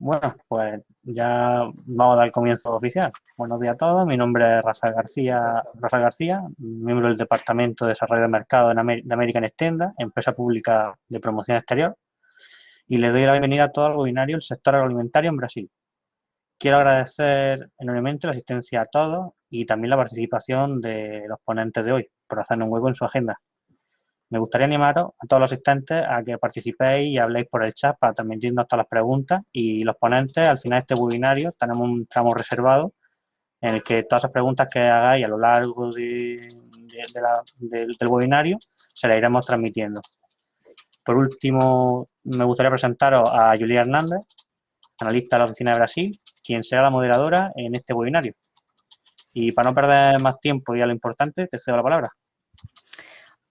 Bueno, pues ya vamos a dar comienzo oficial. Buenos días a todos. Mi nombre es Rafael García, miembro del Departamento de Desarrollo de Mercado de American Extenda, empresa pública de promoción exterior, y le doy la bienvenida a todo el webinario del sector agroalimentario en Brasil. Quiero agradecer enormemente la asistencia a todos y también la participación de los ponentes de hoy por hacernos un hueco en su agenda. Me gustaría animaros a todos los asistentes a que participéis y habléis por el chat para transmitirnos todas las preguntas, y los ponentes, al final de este webinario, tenemos un tramo reservado en el que todas las preguntas que hagáis a lo largo del webinario se las iremos transmitiendo. Por último, me gustaría presentaros a Julia Hernández, analista de la Oficina de Brasil, quien será la moderadora en este webinario. Y para no perder más tiempo y a lo importante, te cedo la palabra.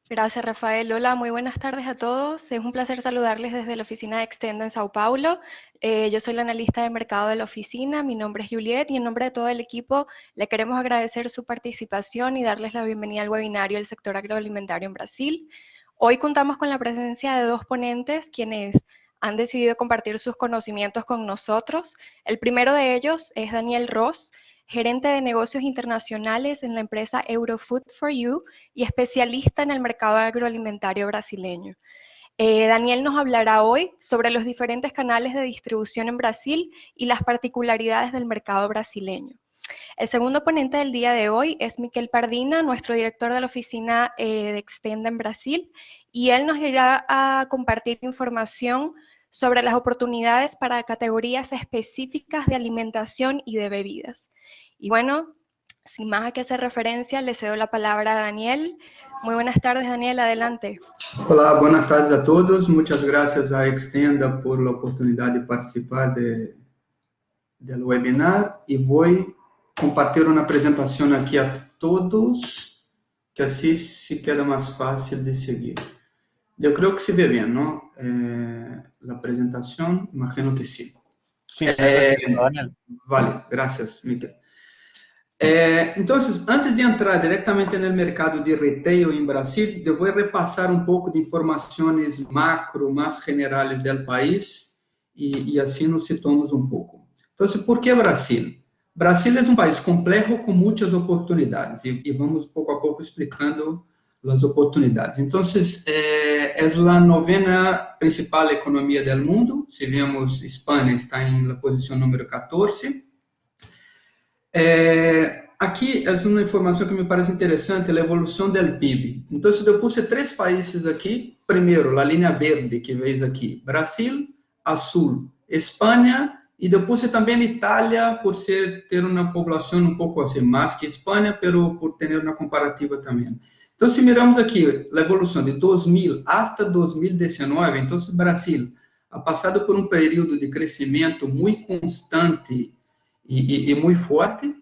Gracias, Rafael. Hola, muy buenas tardes a todos. Es un placer saludarles desde la oficina de Extenda en Sao Paulo. Yo soy la analista de mercado de la oficina, mi nombre es Juliet y en nombre de todo el equipo le queremos agradecer su participación y darles la bienvenida al webinario del sector agroalimentario en Brasil. Hoy contamos con la presencia de dos ponentes quienes han decidido compartir sus conocimientos con nosotros. El primero de ellos es Daniel Ross, gerente de negocios internacionales en la empresa Eurofood for You y especialista en el mercado agroalimentario brasileño. Daniel nos hablará hoy sobre los diferentes canales de distribución en Brasil y las particularidades del mercado brasileño. El segundo ponente del día de hoy es Miquel Pardina, nuestro director de la oficina de Extenda en Brasil, y él nos irá a compartir información sobre las oportunidades para categorías específicas de alimentación y de bebidas. Y bueno, sin más a que hacer referencia, le cedo la palabra a Daniel. Muy buenas tardes, Daniel, adelante. Olá, buenas tardes a todos. Muchas gracias a Extenda por la oportunidad de participar del webinar y voy a compartir una presentación aquí a todos, que así sí queda más fácil de seguir. Yo creo que se ve bien, ¿no? La presentación, imagino que sí. Sí, Daniel. Vale, gracias, Miquel. Entonces, antes de entrar directamente en el mercado de retail en Brasil, yo voy a repasar un poco de informaciones macro, más generales del país y así nos situamos un poco. Entonces, ¿por qué Brasil? Brasil es un país complejo con muchas oportunidades y vamos poco a poco explicando las oportunidades. Entonces, es la novena principal economía del mundo. Si vemos, España está en la posición número 14. Aqui é uma informação que me parece interessante, a evolução do PIB. Então, eu puse 3 países aqui. Primeiro, a linha verde que veis aqui, Brasil, azul, Espanha, e eu puse também Itália, por ter uma população um pouco assim, mais que Espanha, mas por ter uma comparativa também. Então, se miramos aqui a evolução de 2000 até 2019, então, Brasil ha passado por um período de crescimento muito constante e muito forte,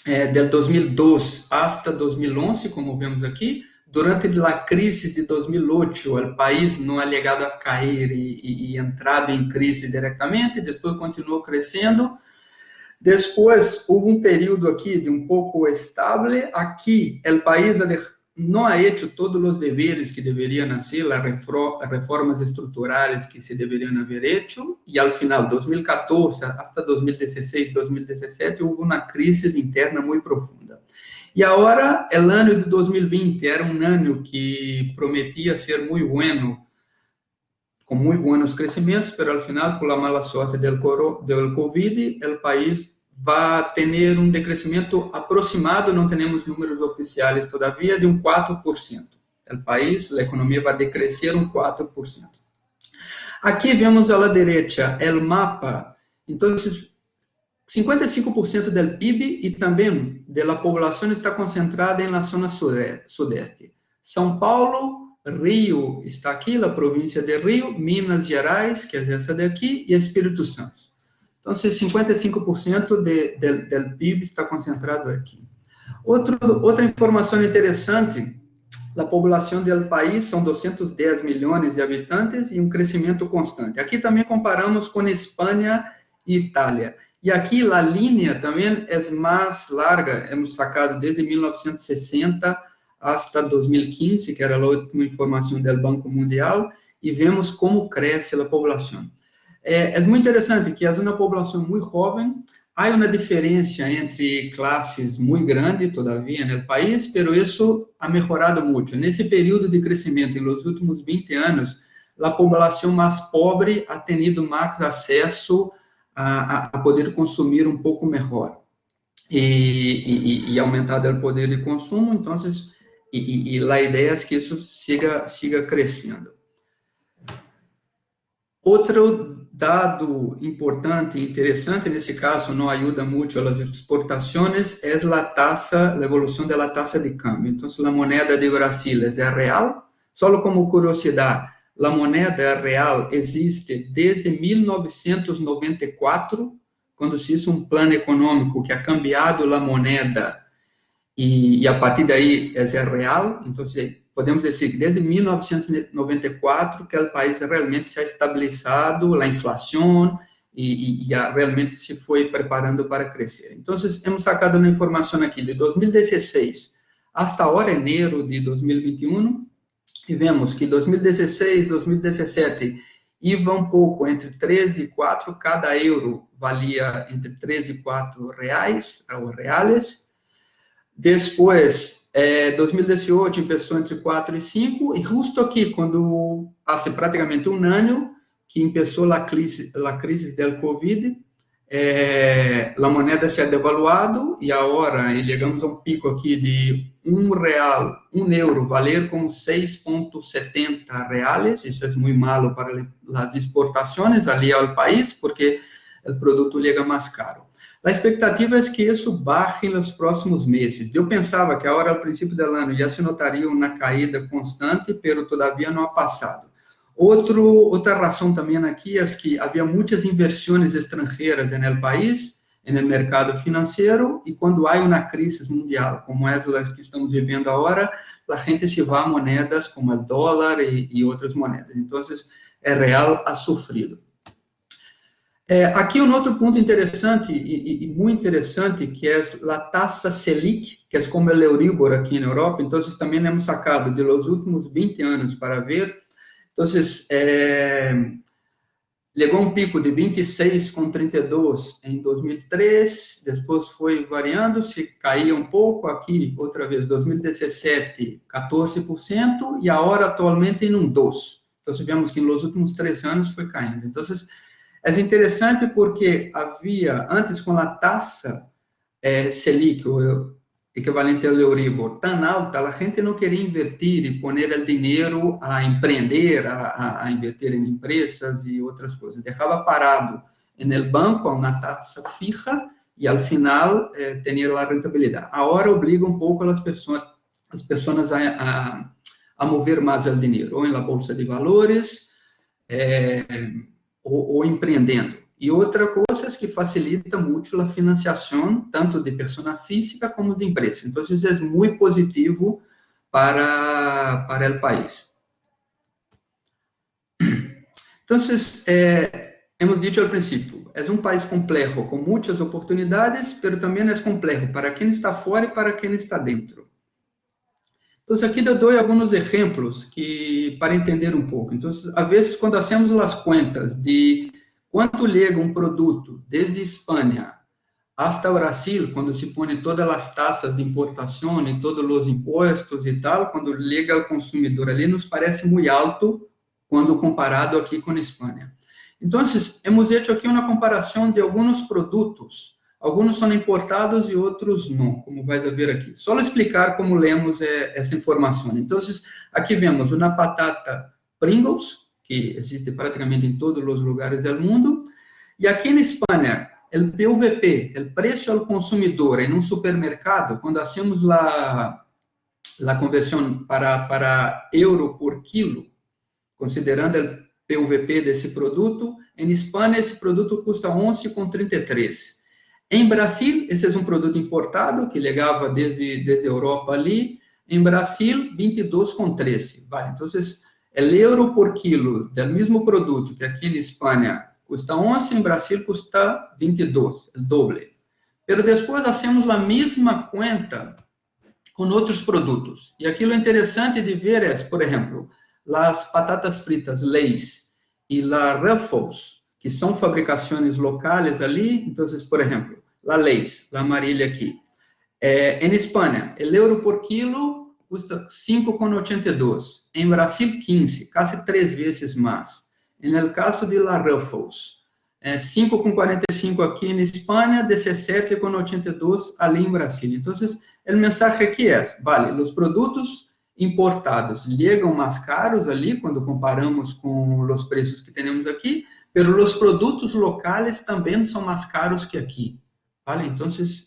de 2002 hasta 2011, como vemos aqui. Durante a crise de 2008, o país não ha llegado a cair e entrado em crise diretamente, depois continuou crescendo. Depois, houve um período aqui de um pouco estable. Aqui, o país não ha hecho todos os deveres que deveriam hacer, as reformas estruturais que se deveriam haver hecho, e ao final, 2014 até 2016, 2017, houve uma crise interna muito profunda. E agora, o ano de 2020 era um ano que prometia ser muito bueno, com muito buenos crescimentos, mas ao final, por la mala sorte del Covid, o país vai ter um decrescimento aproximado, não temos números oficiais todavia, de 4%. O país, a economia vai decrescer 4%. Aqui vemos à direita o mapa. Então, 55% do PIB e também da população está concentrada na zona sudeste. São Paulo, Rio está aqui, a província de Rio, Minas Gerais, que é essa daqui, e Espírito Santo. Então, 55% do PIB está concentrado aqui. Outra informação interessante, a população do país são 210 milhões de habitantes e um crescimento constante. Aqui também comparamos com Espanha e Itália. E aqui a linha também é mais larga, hemos sacado desde 1960 até 2015, que era a última informação do Banco Mundial, e vemos como cresce a população. É muito interessante que é uma população muito jovem. Há uma diferença entre classes muito grande todavia no país, mas isso ha melhorado muito. Nesse período de crescimento, nos últimos 20 anos, a população mais pobre ha tenido mais acesso a poder consumir um pouco melhor e aumentado o poder de consumo. Então, a ideia é que isso siga crescendo. Outro dado importante e interessante, nesse caso não ajuda muito as exportações, é a evolução da taxa de câmbio. Então, a moeda de Brasil é real. Só como curiosidade, a moeda real existe desde 1994, quando se hizo um plano econômico que ha cambiado a moeda e a partir daí é real. Então, podemos dizer que desde 1994 que o país realmente se ha estabilizado, a inflação e realmente se foi preparando para crescer. Então, hemos sacado uma informação aqui de 2016 hasta agora, enero de 2021, e vemos que 2016, 2017 ia um pouco entre 13 e 4, cada euro valia entre 13 e 4 reais, ou reais. Depois, 2018 começou entre 4 e 5, e justo aqui, quando há praticamente um ano que começou a crise do Covid, a moeda se ha devaluado e agora chegamos a um pico aqui de um euro valer como 6,70 reais. Isso é muito malo para as exportações ali ao país, porque o produto chega mais caro. A expectativa é que isso baixe nos próximos meses. Eu pensava que agora, ao princípio do ano, já se notaria uma caída constante, mas todavia não ha passado. Outra razão também aqui é que havia muitas inversões estrangeiras no país, no mercado financeiro, e quando há uma crise mundial, como essa que estamos vivendo agora, a gente se vai a moedas como o dólar e outras moedas. Então, o real ha sofrido. Aqui outro ponto interessante e muito interessante, que é a taxa Selic, que é como o Euribor aqui na Europa. Então, também hemos sacado de los últimos 20 anos para ver. Então, chegou um pico de 26,32 em 2003, depois foi variando, se caía um pouco, aqui outra vez 2017, 14%, e agora atualmente em 12%. Então, vemos que nos últimos 3 anos foi caindo. Então, é interessante porque havia, antes com a taxa Selic, o equivalente ao Euribor, tão alta, a gente não queria invertir e pôr o dinheiro a empreender, a invertir em empresas e outras coisas. Deixava parado no banco a uma taxa fija e, ao final, tinha a rentabilidade. Agora obriga um pouco as pessoas a mover mais o dinheiro, ou na bolsa de valores, ou empreendendo. E outra coisa é que facilita muito a financiação, tanto de pessoa física como de empresa. Então, isso é muito positivo para o país. Então, hemos dicho ao princípio, é um país complexo, com muitas oportunidades, mas também é complexo para quem está fora e para quem está dentro. Então, aqui eu dou alguns exemplos para entender um pouco. Então, às vezes, quando hacemos as contas de quanto chega um produto desde Espanha hasta Brasil, quando se põe todas as taxas de importação e todos os impostos e tal, quando chega ao consumidor ali, nos parece muito alto quando comparado aqui com a Espanha. Então, hemos hecho aqui uma comparação de alguns produtos. Alguns são importados e outros não, como vais ver aqui. Só explicar como lemos essa informação. Então, aqui vemos uma batata Pringles, que existe praticamente em todos os lugares do mundo, e aqui na Espanha, o PVP, o preço ao consumidor em um supermercado, quando hacemos a conversão para euro por quilo, considerando o PVP desse produto, em Espanha esse produto custa 11,33. Em Brasil, esse é um produto importado, que chegava desde a Europa ali, em Brasil, 22,13. Vale, então, o euro por quilo do mesmo produto, que aqui na Espanha custa 11, em Brasil custa 22, o doble. Mas depois fazemos a mesma conta com outros produtos. E aquilo interessante de ver é, por exemplo, as batatas fritas Lay's e a Ruffles, que são fabricações locais ali. Então, por exemplo, a Leis, a amarilla aqui. Em Espanha, o euro por quilo custa 5,82. Em Brasil, 15, quase 3 vezes mais. No caso de la Ruffles, 5,45 aqui em Espanha, 17,82 ali em Brasil. Então, o mensagem aqui é, vale, os produtos importados chegam mais caros ali, quando comparamos com os preços que temos aqui, mas os produtos locais também são mais caros que aqui. Vale? Então,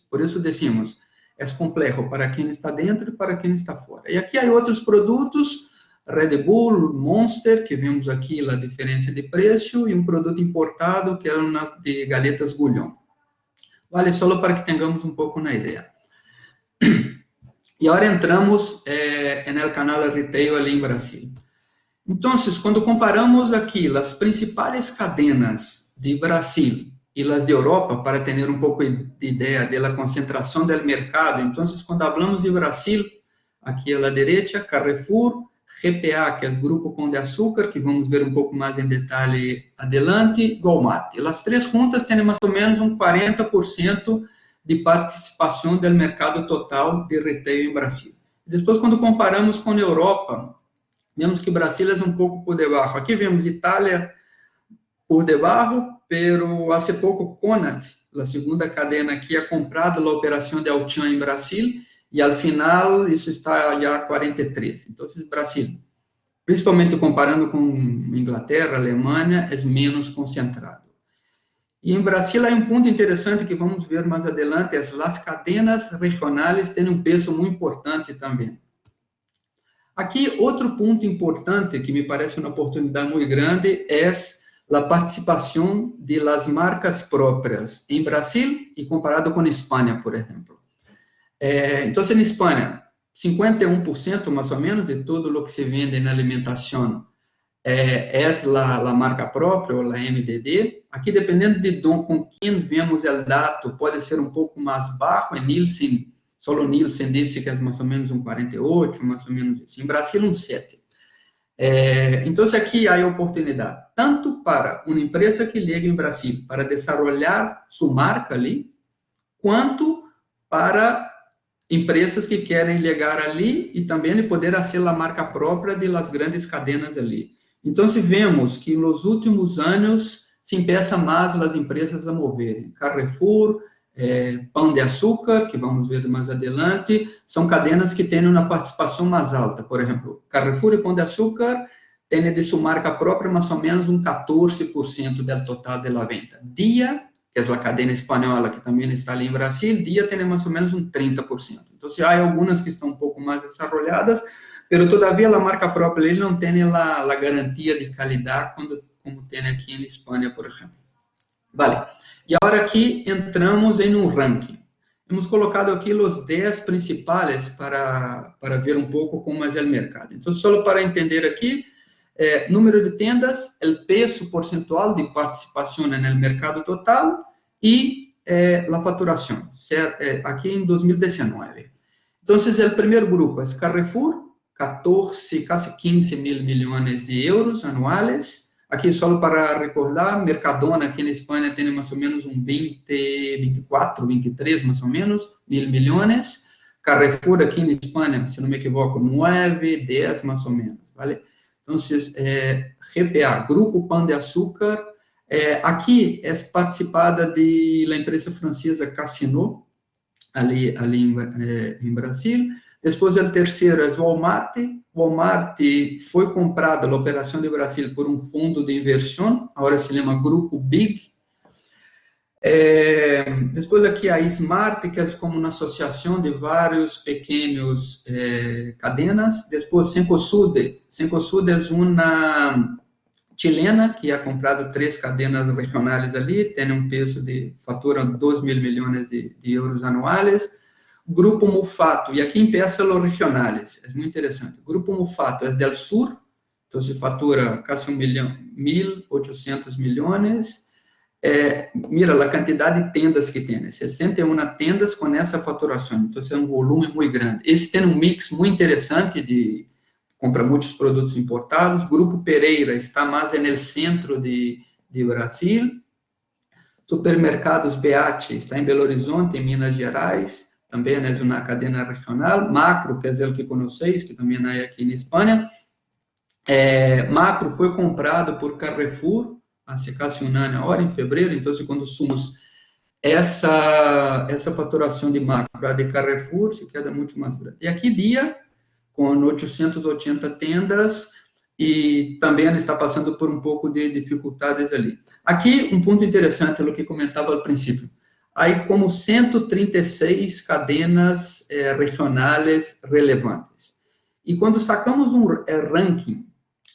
por isso decimos, é complexo para quem está dentro e para quem está fora. E aqui há outros produtos, Red Bull, Monster, que vemos aqui a diferença de preço, e um produto importado, que é uma de galetas Goulion. Vale, só para que tenhamos um pouco na ideia. E agora entramos no canal retail ali em Brasil. Então, quando comparamos aqui as principais cadenas de Brasil e as de Europa, para ter um pouco de ideia da concentração do mercado, então, quando falamos de Brasil, aqui à direita, Carrefour, GPA, que é o Grupo Pão de Açúcar, que vamos ver um pouco mais em detalhe adelante, Walmart. E as três juntas têm mais ou menos 40% de participação do mercado total de retail em Brasil. Depois, quando comparamos com a Europa, vemos que Brasil é um pouco por debaixo. Aqui vemos Itália por debaixo, pero hace pouco Conad, a segunda cadena aqui, ha comprado a operação de Auchan em Brasil, e ao final isso está já 43. Então, Brasil, principalmente comparando com Inglaterra, Alemanha, é menos concentrado. E em Brasil há um ponto interessante que vamos ver mais adelante, as cadenas regionais têm um peso muito importante também. Aqui, outro ponto importante que me parece uma oportunidade muito grande é a participação de las marcas próprias em Brasil e comparado com Espanha, por exemplo. Então, em Espanha, 51% mais ou menos de tudo o que se vende na alimentação é a marca própria, ou a MDD. Aqui, dependendo de com quem vemos o dado, pode ser um pouco mais baixo. Em Nielsen, só o Nielsen disse que é mais ou menos 48, mais ou menos isso. Em Brasil, 7. Então, aqui há oportunidade, tanto para uma empresa que liga em Brasil para desenvolver sua marca ali, quanto para empresas que querem ligar ali e também poder fazer a marca própria de las grandes cadenas ali. Então, se vemos que nos últimos anos se empieza mais as empresas a moverem. Carrefour, Pão de Açúcar, que vamos ver mais adelante, são cadenas que têm uma participação mais alta. Por exemplo, Carrefour e Pão de Açúcar têm de sua marca própria mais ou menos 14% do total da venda. Dia, que é a cadena espanhola que também está ali em Brasil, Dia tem mais ou menos 30%. Então, há algumas que estão um pouco mais desenvolvidas, mas todavia a marca própria ele não tem a garantia de qualidade como tem aqui em Espanha, por exemplo. Vale. E agora aqui entramos em um ranking. Hemos colocado aqui os 10 principais para ver um pouco como é o mercado. Então, só para entender aqui, número de tendas, o peso percentual de participação no mercado total e a faturação, aqui em 2019. Então, o primeiro grupo é Carrefour, 14, quase 15 mil milhões de euros anuais. Aqui, só para recordar, Mercadona aqui na Espanha tem mais ou menos 24, 23, mais ou menos, mil milhões. Carrefour aqui na Espanha, se não me equivoco, 9, 10, mais ou menos, vale? Então, GPA, Grupo Pão de Açúcar, aqui é participada da empresa francesa Casino, ali em Brasil. Depois, o terceiro é Walmart. Walmart foi comprada, a operação de Brasil, por um fundo de inversão, agora se chama Grupo Big. Depois aqui a Smart, que é como uma associação de vários pequenos cadenas. Depois Cencosud. Cencosud é uma chilena que ha comprado 3 cadenas regionais ali, tem um peso de fatura 2 mil milhões de euros anuais. Grupo Mufato, e aqui empieza os regionais, é muito interessante. Grupo Mufato é del sur, então se fatura quase 1.800 milhões. Mira a quantidade de tendas que tem, 61 tendas com essa faturação, então é um volume muito grande. Esse tem um mix muito interessante compra muitos produtos importados. Grupo Pereira está mais no centro de de Brasil. Supermercados Beate está em Belo Horizonte, em Minas Gerais, também é uma cadena regional. Macro, que é o que conheceis, que também é aqui na Espanha. Macro foi comprado por Carrefour, há quase um ano agora, em fevereiro. Então, quando somos essa faturação de Macro, a de Carrefour, se queda muito mais grande. E aqui, Dia, com 880 tendas, e também está passando por um pouco de dificuldades ali. Aqui, um ponto interessante, o que comentava ao princípio. Há como 136 cadenas regionais relevantes. E quando sacamos um ranking,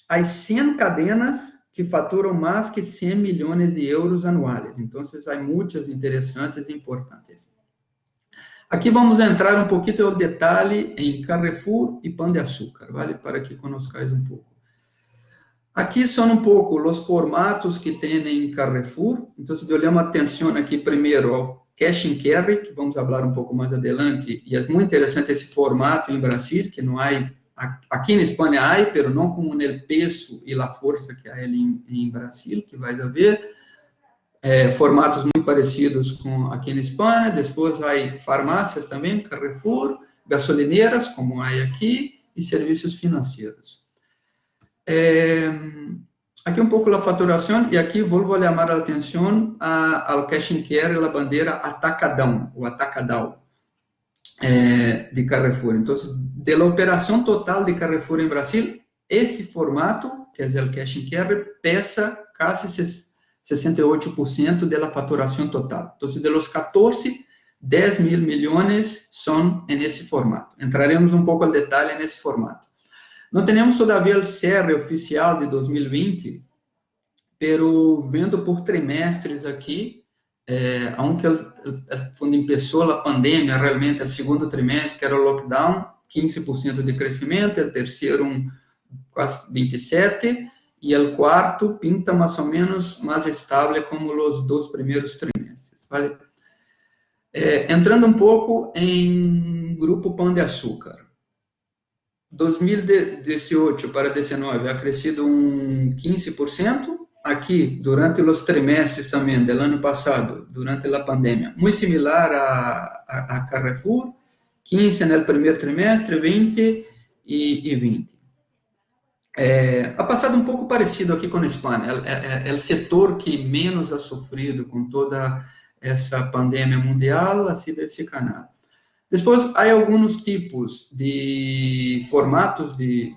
há 100 cadenas que faturam mais que 100 milhões de euros anuais. Então, há muitas interessantes e importantes. Aqui vamos entrar um pouquinho no detalhe em Carrefour e Pão de Açúcar, vale? Para que conozcais um pouco. Aqui são um pouco os formatos que tem em Carrefour. Então, se olhamos atenção aqui primeiro ao Cash and Carry, que vamos falar um pouco mais adelante, e é muito interessante esse formato em Brasil, que não há, aqui na Espanha há, mas não como no peso e a força que há em Brasil, que vais a ver. Formatos muito parecidos com aqui na Espanha. Depois há farmácias também, Carrefour, gasolineiras, como há aqui, e serviços financeiros. Aqui um pouco a faturação, e aqui vou chamar a atenção ao Cash and Carry, a bandeira Atacadão, o Atacadão de Carrefour. Então, da operação total de Carrefour em Brasil, esse formato, que é o Cash and Carry, pesa quase 68% da faturação total. Então, de los 14, 10 mil milhões são nesse formato. Entraremos um pouco ao detalhe nesse formato. Não temos todavia o CR oficial de 2020, pero vendo por trimestres aqui, aunque quando começou a pandemia, realmente, o segundo trimestre, que era o lockdown, 15% de crescimento, o terceiro quase 27%, e o quarto pinta mais ou menos mais estável como os 2 primeiros trimestres. Vale? Entrando um pouco em Grupo Pão de Açúcar. 2018 para 2019 ha crescido 15%. Aqui, durante os trimestres também do ano passado, durante a pandemia, muito similar a Carrefour, 15% no primeiro trimestre, 20% e 20%. Ha passado um pouco parecido aqui com a Espanha. É o setor que menos ha sofrido com toda essa pandemia mundial, ha sido esse canal. Depois, há alguns tipos de formatos de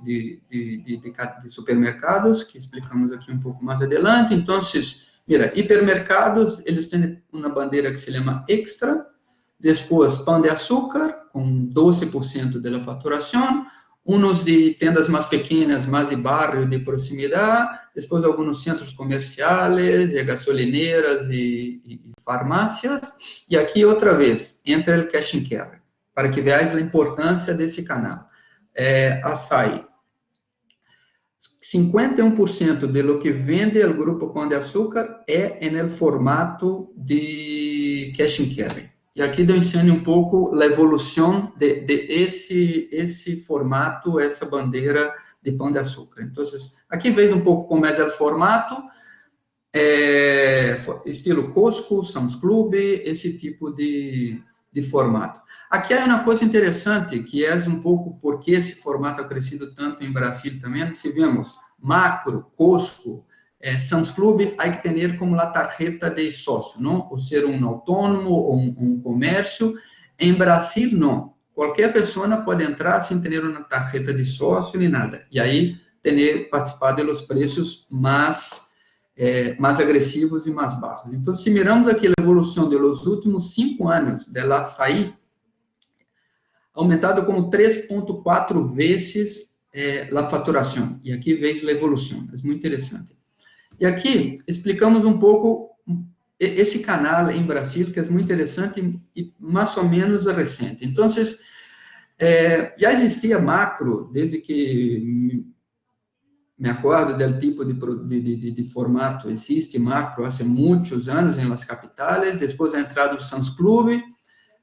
supermercados, que explicamos aqui um pouco mais adiante. Então, mira, hipermercados, eles têm uma bandeira que se chama Extra. Depois, Pão de Açúcar, com 12% da faturação. Uns de tendas mais pequenas, mais de bairro, de proximidade. Depois, alguns centros comerciais, gasolineiras e farmácias. E aqui, outra vez, entra o Cash and Carry, para que veáis a importância desse canal. Açaí. 51% de lo que vende o Grupo Pão de Açúcar é no formato de Cash and Carry. E aqui eu ensino um pouco a evolução de esse formato, essa bandeira de Pão de Açúcar. Então, aqui vejo um pouco como é o formato, estilo Costco, Sam's Club, esse tipo de formato. Aqui há uma coisa interessante, que é um pouco porque esse formato ha crescido tanto em Brasil também. Se vemos Macro, Costco, Sam's Club, há que ter como a tarjeta de sócio, não? Ou ser um autônomo ou um comércio. Em Brasil, não. Qualquer pessoa pode entrar sem ter uma tarjeta de sócio nem nada. E aí, participar dos preços mais agressivos e mais baixos. Então, se miramos aqui a evolução dos últimos 5 anos da Açaí, aumentado como 3,4 vezes a faturação. E aqui vejo a evolução. É muito interessante. E aqui explicamos um pouco esse canal em Brasil, que é muito interessante e mais ou menos recente. Então, já existia Macro, desde que me acordo do tipo de formato. Existe Macro há muitos anos em las capitales. Depois ha entrado o Sam's Club,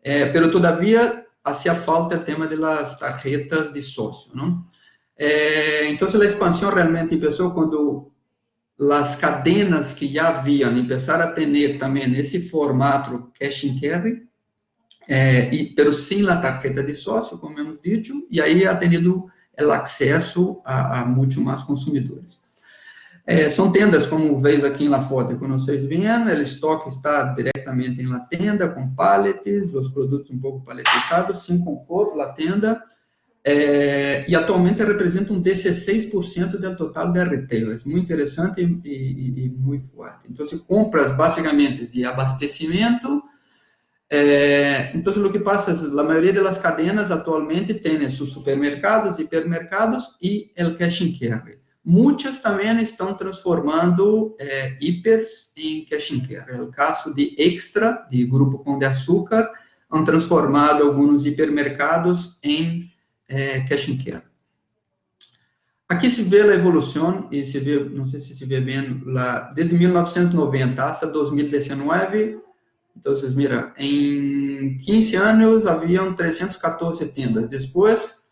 pero todavía hacía falta o tema das tarjetas de sócio, não? Então, a expansão realmente começou quando las cadenas que ya habían empezaron a tener también ese formato cash and carry, pero sin la tarjeta de socio, como hemos dicho, y ahí ha tenido el acceso a mucho más consumidores. São tendas, como veis aqui na foto, como vocês veem, o estoque está diretamente na tenda, com pallets, os produtos um pouco paletizados, sem conforto na tenda, e atualmente representa 16% do total da retail. É muito interessante e muito forte. Então, compras basicamente de abastecimento. Então, o que passa é que a maioria das cadenas atualmente tem seus supermercados, hipermercados e o cash and carry. Muitas também estão transformando hipers em cash and carry. É o caso de Extra, de Grupo Pão de Açúcar, han transformado alguns hipermercados em cash and carry. Aqui se vê a evolução, e se vê, não sei se vê bem, desde 1990 até 2019. Então, mira, em 15 anos haviam 314 tendas. Depois,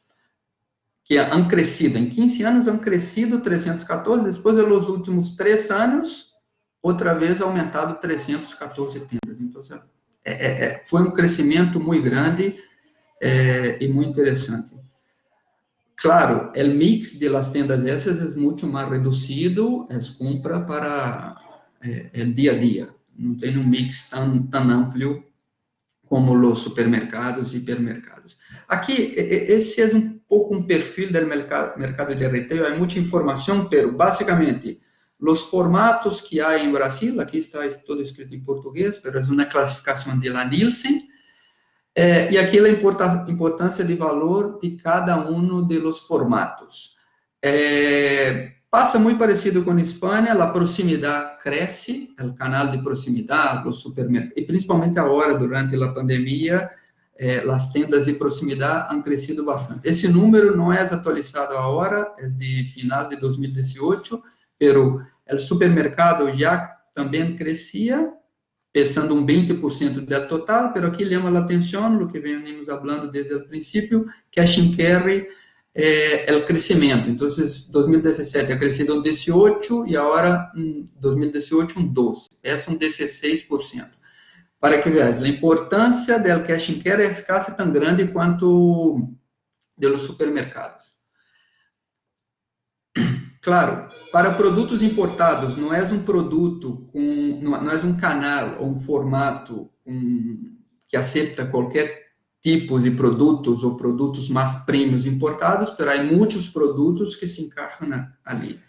que han crescido, em 15 anos han crescido 314, depois, nos últimos 3 anos, outra vez aumentado 314 tendas. Então, foi um crescimento muito grande e muito interessante. Claro, o mix de las tendas essas é muito mais reduzido, é compra para o dia a dia. Não tem um mix tão amplo como os supermercados e hipermercados. Aqui, esse é um pouco um perfil do mercado de retail, há muita informação, mas basicamente, os formatos que há em Brasil, aqui está todo escrito em português, mas é uma classificação de la Nielsen, e aqui a importância de valor de cada um dos formatos. Passa muito parecido com a Espanha, a proximidade cresce, o canal de proximidade, os supermercados, e principalmente agora, durante a pandemia, as tendas de proximidade han crescido bastante. Esse número não é atualizado agora, é de final de 2018, mas o supermercado já também crescia, pesando 20% do total, mas aqui chama a atenção, o que venimos falando desde o princípio, cash and carry, o crescimento. Então, 2017 ha crescido um 18% e agora, em 2018, um 12%. Esse é um 16%. Para que veas, a importância do cash and carry é quase tão grande quanto dos supermercados. Claro, para produtos importados, não é um produto, não é um canal ou um formato que aceita qualquer tipo de produtos ou produtos mais premiums importados, mas há muitos produtos que se encaixam ali.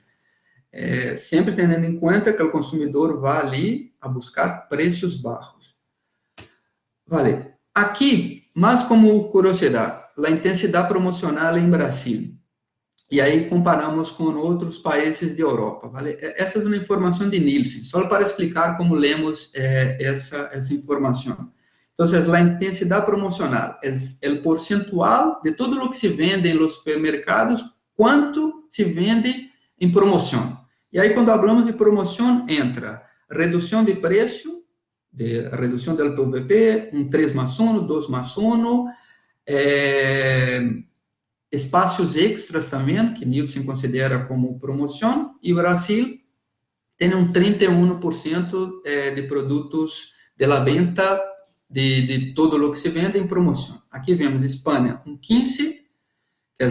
Sempre tendo em conta que o consumidor vai ali a buscar preços baixos. Vale. Aqui, mais como curiosidade, a intensidade promocional em Brasil. E aí comparamos com outros países de Europa. Vale? Essa é uma informação de Nielsen, só para explicar como lemos essa informação. Então, a intensidade promocional é o percentual de tudo o que se vende em los supermercados, quanto se vende em promoção. E aí, quando falamos de promoção, entra redução de preço, redução do PVP, 3+1, 2+1, espaços extras também, que Nielsen considera como promoção, e o Brasil tem 31% de produtos de la venta de todo o que se vende em promoção. Aqui vemos Espanha com 15%, que é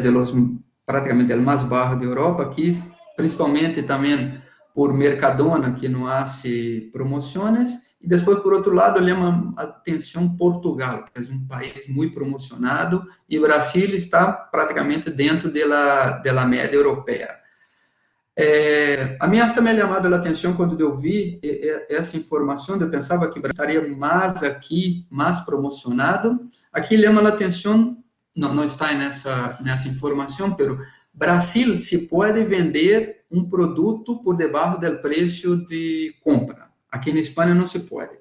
praticamente o mais baixo da Europa, aqui, principalmente também por Mercadona, que não hace promoções, e depois, por outro lado, chama a atenção Portugal, que é um país muito promocionado, e o Brasil está praticamente dentro da média europeia. A mim também chamado a atenção quando eu vi essa informação, eu pensava que o Brasil estaria mais aqui, mais promocionado. Aqui chama a atenção, não está nessa informação, mas Brasil se pode vender um produto por debaixo do preço de compra. Aqui na Espanha não se pode.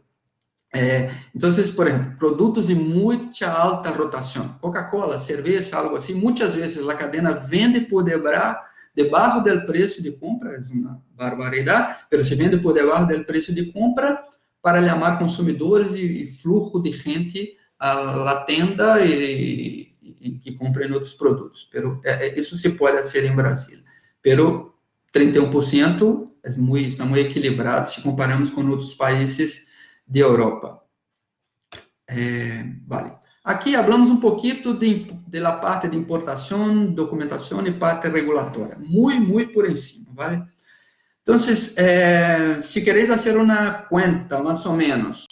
Então, por exemplo, produtos de muita alta rotação, Coca-Cola, cerveja, algo assim, muitas vezes a cadena vende por debaixo do preço de compra, é uma barbaridade, mas se vende por debaixo do preço de compra para chamar consumidores e fluxo de gente à tenda e que comprem outros produtos. Pero, isso se pode fazer em Brasil. Pero 31% está muy equilibrado si comparamos con otros países de Europa. Vale. Aqui hablamos um pouquinho de la parte de importação, documentação e parte regulatória. Muito por encima, ¿vale? Entonces, si queréis hacer una cuenta, más o menos,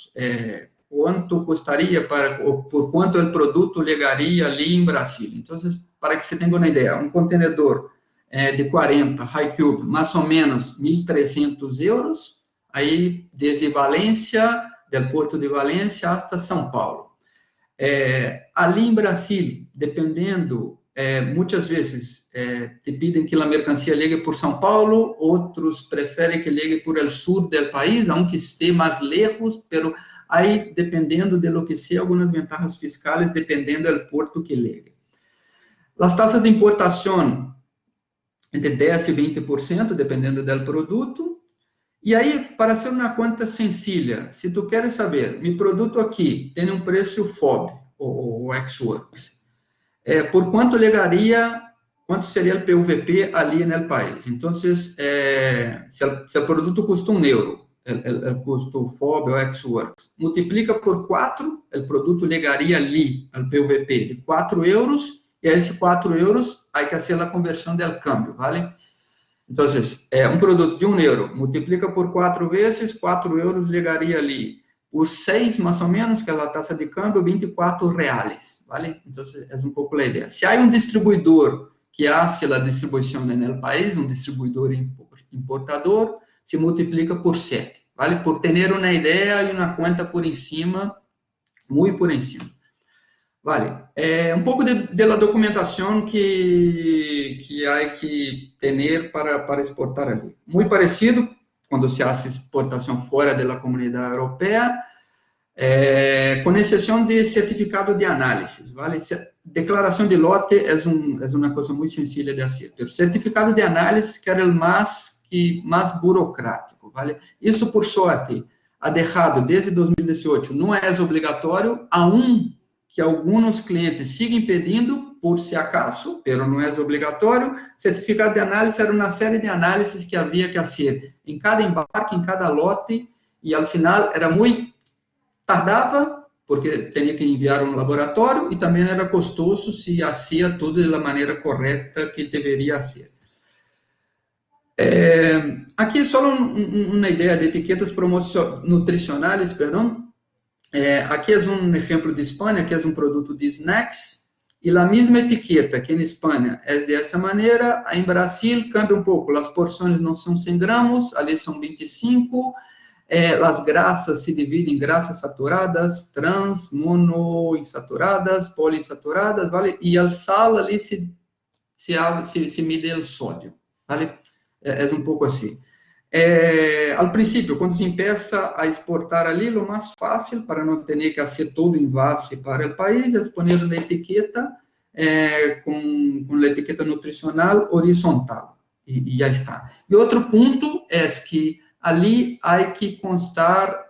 cuánto costaría por cuánto el producto llegaría allí en Brasil. Entonces, para que se tenga una idea, un contenedor de 40 High Cube, más o menos 1.300 euros, ahí desde Valência, del puerto de Valência hasta São Paulo. Ali em Brasil, dependendo, muitas vezes te pedem que a mercancia llegue por São Paulo, outros preferem que llegue por el sur del país, aunque esté mais lejos, pero aí, dependendo de lo que sea, algumas vantagens fiscais, dependendo do porto que llegue. As taxas de importação, entre 10% e 20%, dependendo do produto. E aí, para ser uma conta sencilla, se tu queres saber, meu produto aqui tem um preço FOB, ou ex-works, por quanto chegaria, quanto seria o PVP ali no país? Então, se o produto custa €1, o custo FOB ou ex-works, multiplica por 4, o produto chegaria ali ao PVP de €4, e a esses €4, há que fazer a conversão do câmbio, vale? Então, um produto de €1, multiplica por 4 vezes, €4 chegaria ali. Por 6, mais ou menos, que é a taxa de câmbio, R$24, ¿vale? Então, é um pouco a ideia. Se há um distribuidor que hace a distribuição no país, um distribuidor importador, se multiplica por 7, ¿vale? Por ter uma ideia e uma conta por em cima, muito por em cima. Vale, um pouco da documentação que há que ter para exportar ali. Muito parecido quando se faz exportação fora da comunidade europeia, com exceção de certificado de análise, vale? Declaração de lote é uma coisa muito sencilla de fazer, mas certificado de análise que era o mais burocrático, vale? Isso, por sorte, ha deixado desde 2018, não é obrigatório, que alguns clientes sigam pedindo, por se acaso, mas não é obrigatório. Certificado de análise era uma série de análises que havia que fazer em cada embarque, em cada lote, e ao final era muito tardava, porque tinha que enviar um laboratório, e também era custoso se fazia tudo da maneira correta que deveria ser. Aqui só uma ideia de etiquetas nutricionais, perdão. Aqui é um exemplo de Espanha, que é um produto de snacks, e a mesma etiqueta que em Espanha é dessa maneira, em Brasil cambia um pouco, as porções não são 100 gramos, ali são 25, as graxas se dividem em graxas saturadas, trans, monoinsaturadas, poliinsaturadas, vale? E o sal ali se mide o sódio, vale? É um pouco assim. Ao princípio, quando se empieza a exportar ali, o mais fácil, para não ter que fazer todo o envase para o país, é pôr uma etiqueta com a etiqueta nutricional horizontal, e já está. E outro ponto é que ali há que constar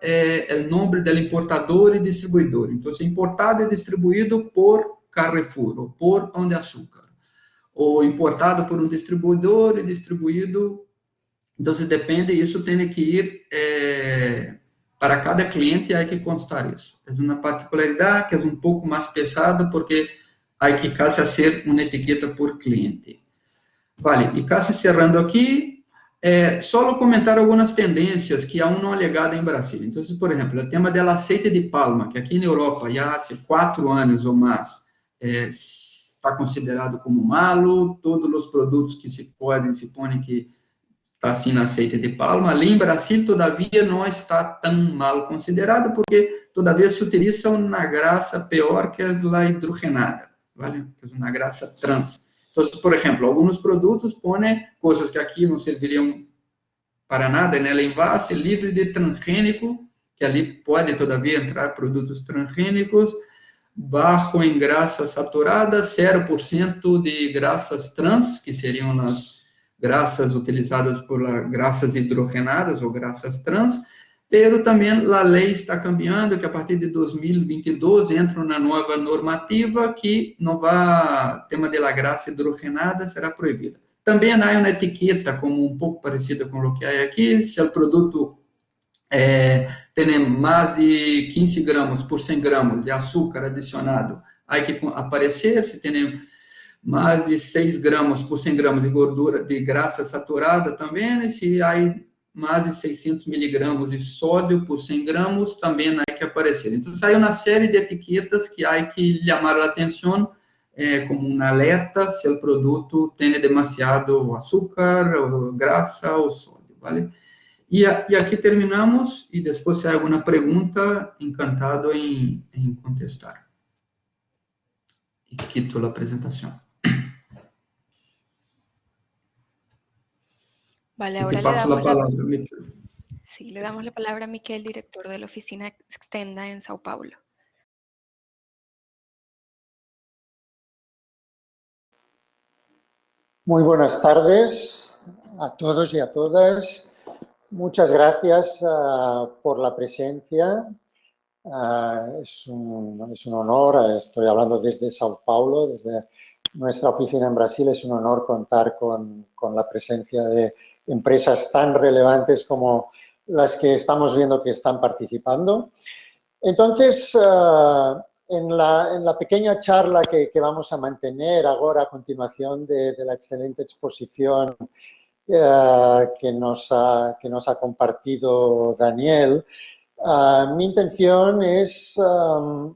o nome do importador e distribuidor. Então, importado e distribuído por Carrefour, ou por Pão de Açúcar, ou importado por um distribuidor e distribuído. Então, depende, isso tem que ir para cada cliente, há que constar isso. É uma particularidade que é um pouco mais pesada, porque há que quase fazer uma etiqueta por cliente. Vale, e quase encerrando aqui, só comentar algumas tendências que há não alegada em Brasil. Então, por exemplo, o tema do aceite de palma, que aqui na Europa já há 4 anos ou mais está considerado como malo, todos os produtos que se põem que está assim aceite de palma. Ali em Brasil, todavia, não está tão mal considerado, porque todavia se utiliza uma graxa pior que a hidrogenada, vale? Que é uma graxa trans. Então, por exemplo, alguns produtos põem coisas que aqui não serviriam para nada, no envase, livre de transgênico, que ali pode todavia entrar produtos transgênicos, baixo em graxas saturadas, 0% de graxas trans, que seriam as graxas utilizadas por graxas hidrogenadas ou graxas trans, pero também a lei está cambiando, que a partir de 2022 entra na nova normativa que o tema da graxa hidrogenada será proibida. También hay una etiqueta como un poco parecida con lo que hay aquí. Si el producto tiene más de 15 gramos por 100 gramos de azúcar adicionado, hay que aparecer. Si tiene más de 6 gramos por 100 gramos de gordura, de grasa saturada também, e se há mais de 600 miligramos de sódio por 100 gramos, também há que aparecer. Então, há uma série de etiquetas que há que chamar a atenção, como um alerta se o produto tem demasiado açúcar, ou grasa ou sódio, ¿vale? E aqui terminamos, e depois, se há alguma pergunta, encantado em contestar. E quito a apresentação. Vale, Y ahora te le paso la damos palabra, Miquel. sí, le damos la palabra a Miquel, director de la oficina Extenda en Sao Paulo. Muy buenas tardes a todos y a todas. Muchas gracias por la presencia. Es un honor, estoy hablando desde Sao Paulo, desde nuestra oficina en Brasil. Es un honor contar con la presencia de empresas tan relevantes como las que estamos viendo que están participando. Entonces, en la pequeña charla que vamos a mantener ahora a continuación de la excelente exposición que nos ha compartido Daniel, mi intención es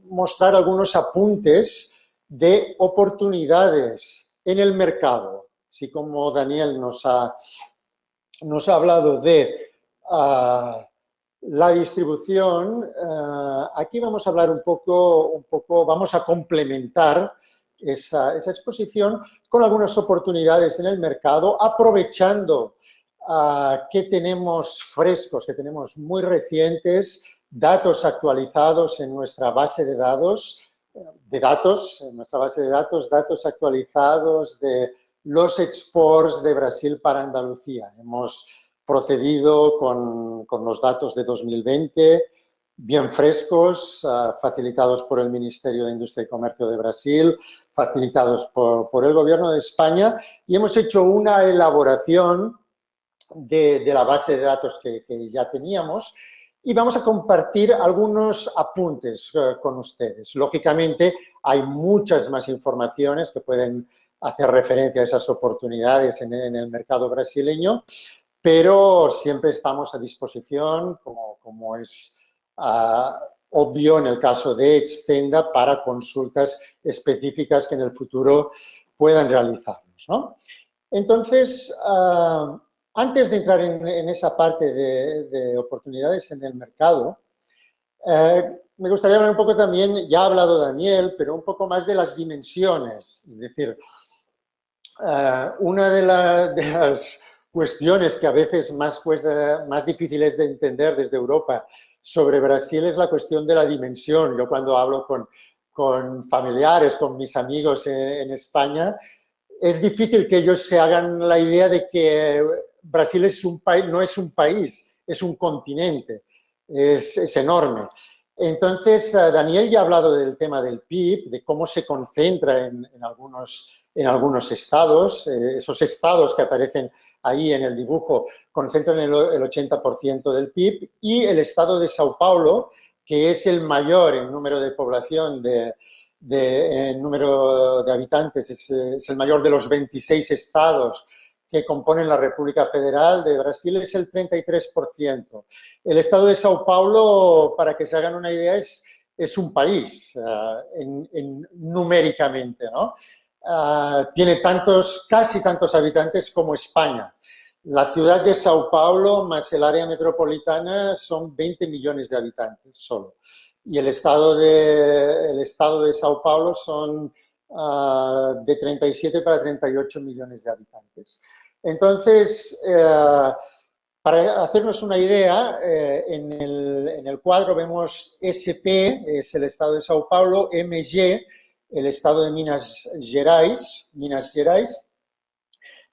mostrar algunos apuntes de oportunidades en el mercado. Así como Daniel nos ha hablado de la distribución, aquí vamos a hablar un poco, vamos a complementar esa exposición con algunas oportunidades en el mercado, aprovechando que tenemos frescos, que tenemos muy recientes, datos actualizados en nuestra base de datos, datos actualizados de los exports de Brasil para Andalucía. Hemos procedido con los datos de 2020, bien frescos, facilitados por el Ministerio de Industria y Comercio de Brasil, facilitados por el Gobierno de España, y hemos hecho una elaboración de la base de datos que ya teníamos, y vamos a compartir algunos apuntes con ustedes. Lógicamente, hay muchas más informaciones que pueden hacer referencia a esas oportunidades en el mercado brasileño, pero siempre estamos a disposición, como es obvio en el caso de Extenda, para consultas específicas que en el futuro puedan realizarnos, ¿no? Entonces, antes de entrar en esa parte de oportunidades en el mercado, me gustaría hablar un poco también, ya ha hablado Daniel, pero un poco más de las dimensiones. Es decir, una de las cuestiones que a veces más difíciles de entender desde Europa sobre Brasil es la cuestión de la dimensión. Yo cuando hablo con familiares, con mis amigos en España, es difícil que ellos se hagan la idea de que Brasil es un país, no es un país, es un continente, es enorme. Entonces, Daniel ya ha hablado del tema del PIB, de cómo se concentra en algunos estados. Esos estados que aparecen ahí en el dibujo concentran el 80% del PIB, y el estado de Sao Paulo, que es el mayor en número de población, en número de habitantes, es el mayor de los 26 estados que componen la República Federal de Brasil, es el 33%. El estado de Sao Paulo, para que se hagan una idea, es un país numéricamente, ¿no? Tiene casi tantos habitantes como España. La ciudad de Sao Paulo más el área metropolitana son 20 millones de habitantes solo. Y el estado de Sao Paulo son de 37 para 38 millones de habitantes. Entonces, para hacernos una idea, en el cuadro vemos SP, es el estado de Sao Paulo, MG, el estado de Minas Gerais.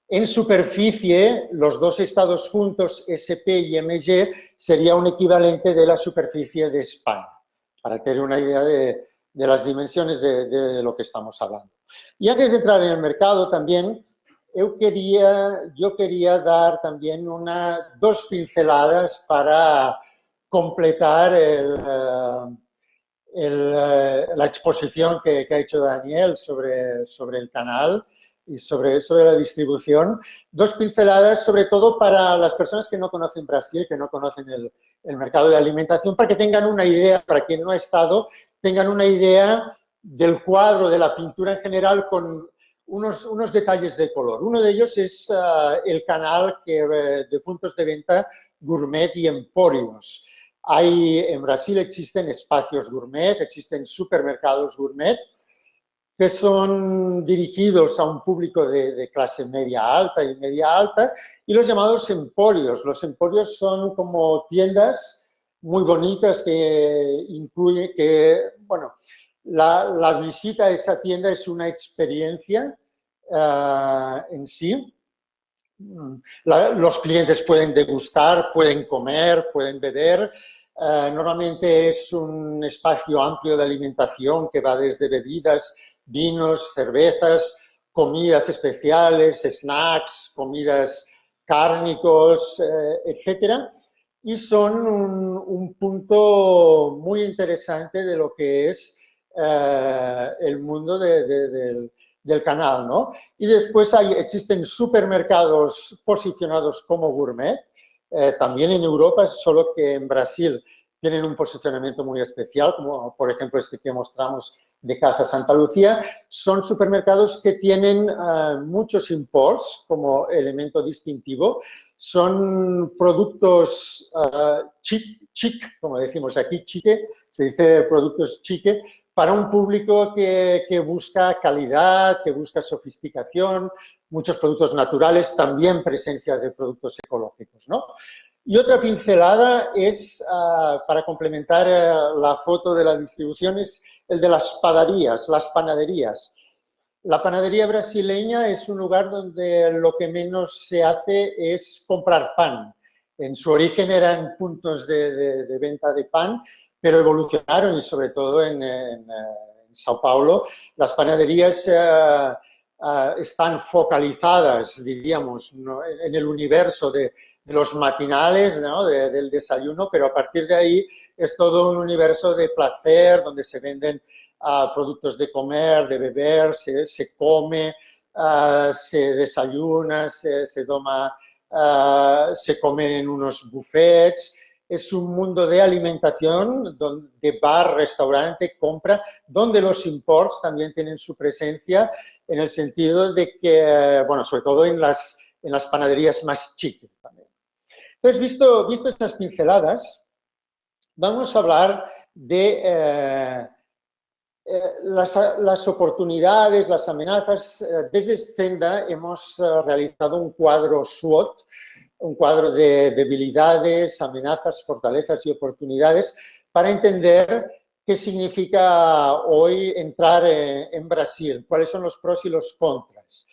En superficie, los dos estados juntos, SP y MG, sería un equivalente de la superficie de España, para tener una idea de las dimensiones de lo que estamos hablando. Y antes de entrar en el mercado también, yo quería dar también dos pinceladas para completar la exposición que ha hecho Daniel sobre el canal y sobre la distribución. Dos pinceladas, sobre todo para las personas que no conocen Brasil, que no conocen el mercado de alimentación, para que tengan una idea, para quien no ha estado, tengan una idea del cuadro, de la pintura en general, con unos detalles de color. Uno de ellos es el canal de puntos de venta gourmet y emporios. En Brasil existen espacios gourmet, existen supermercados gourmet que son dirigidos a un público de clase media alta y media alta, y los llamados emporios. Los emporios son como tiendas muy bonitas que incluye bueno, la visita a esa tienda es una experiencia en sí. Los clientes pueden degustar, pueden comer, pueden beber. Normalmente es un espacio amplio de alimentación que va desde bebidas, vinos, cervezas, comidas especiales, snacks, comidas cárnicos, etcétera. Y son un punto muy interesante de lo que es el mundo del canal, ¿no? Y después existen supermercados posicionados como gourmet, también en Europa, solo que en Brasil tienen un posicionamiento muy especial, como por ejemplo este que mostramos de Casa Santa Lucía. Son supermercados que tienen muchos imports como elemento distintivo. Son productos chic, como decimos aquí, chique, se dice productos chique, para un público que busca calidad, que busca sofisticación, muchos productos naturales, también presencia de productos ecológicos, ¿no? Y otra pincelada es, para complementar la foto de la distribución, es el de las panaderías. La panadería brasileña es un lugar donde lo que menos se hace es comprar pan. En su origen eran puntos de venta de pan, pero evolucionaron, y sobre todo en Sao Paulo, las panaderías están focalizadas, diríamos, ¿no?, en el universo de los matinales, ¿no?, del desayuno, pero a partir de ahí es todo un universo de placer, donde se venden productos de comer, de beber, se come, se desayuna, se toma, se come en unos buffets. Es un mundo de alimentación, de bar, restaurante, compra, donde los imports también tienen su presencia, en el sentido de que, bueno, sobre todo en las panaderías más chiques también. Entonces, visto estas pinceladas, vamos a hablar de las oportunidades, las amenazas. Desde Extenda hemos realizado un cuadro SWOT, un cuadro de debilidades, amenazas, fortalezas y oportunidades, para entender qué significa hoy entrar en Brasil, cuáles son los pros y los contras.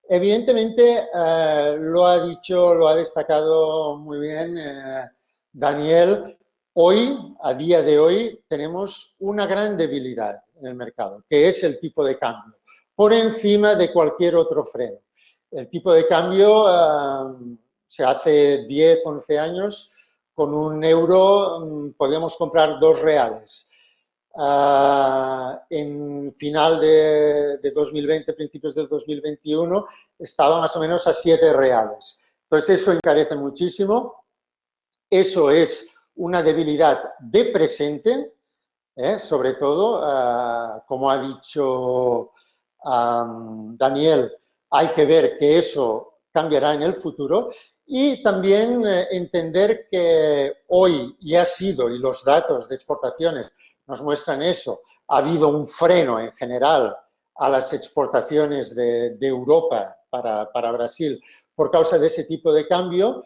Evidentemente, lo ha destacado muy bien Daniel. Hoy, a día de hoy, tenemos una gran debilidad en el mercado, que es el tipo de cambio, por encima de cualquier otro freno. El tipo de cambio se hace 10, 11 años, con un euro podíamos comprar 2 reales. En final de 2020, principios del 2021, estaba más o menos a 7 reales. Entonces, eso encarece muchísimo. Eso es una debilidad de presente, sobre todo, como ha dicho Daniel, hay que ver que eso cambiará en el futuro, y también entender que hoy, y ha sido, y los datos de exportaciones nos muestran eso, ha habido un freno en general a las exportaciones de Europa para Brasil por causa de ese tipo de cambio,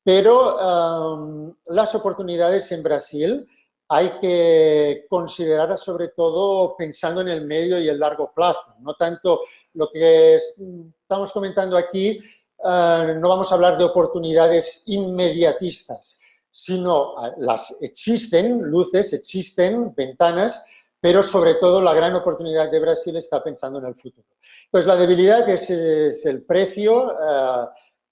pero las oportunidades en Brasil hay que considerar, sobre todo pensando en el medio y el largo plazo. No tanto lo que estamos comentando aquí, no vamos a hablar de oportunidades inmediatistas, sino existen luces, existen ventanas, pero sobre todo la gran oportunidad de Brasil está pensando en el futuro. Entonces, la debilidad es el precio,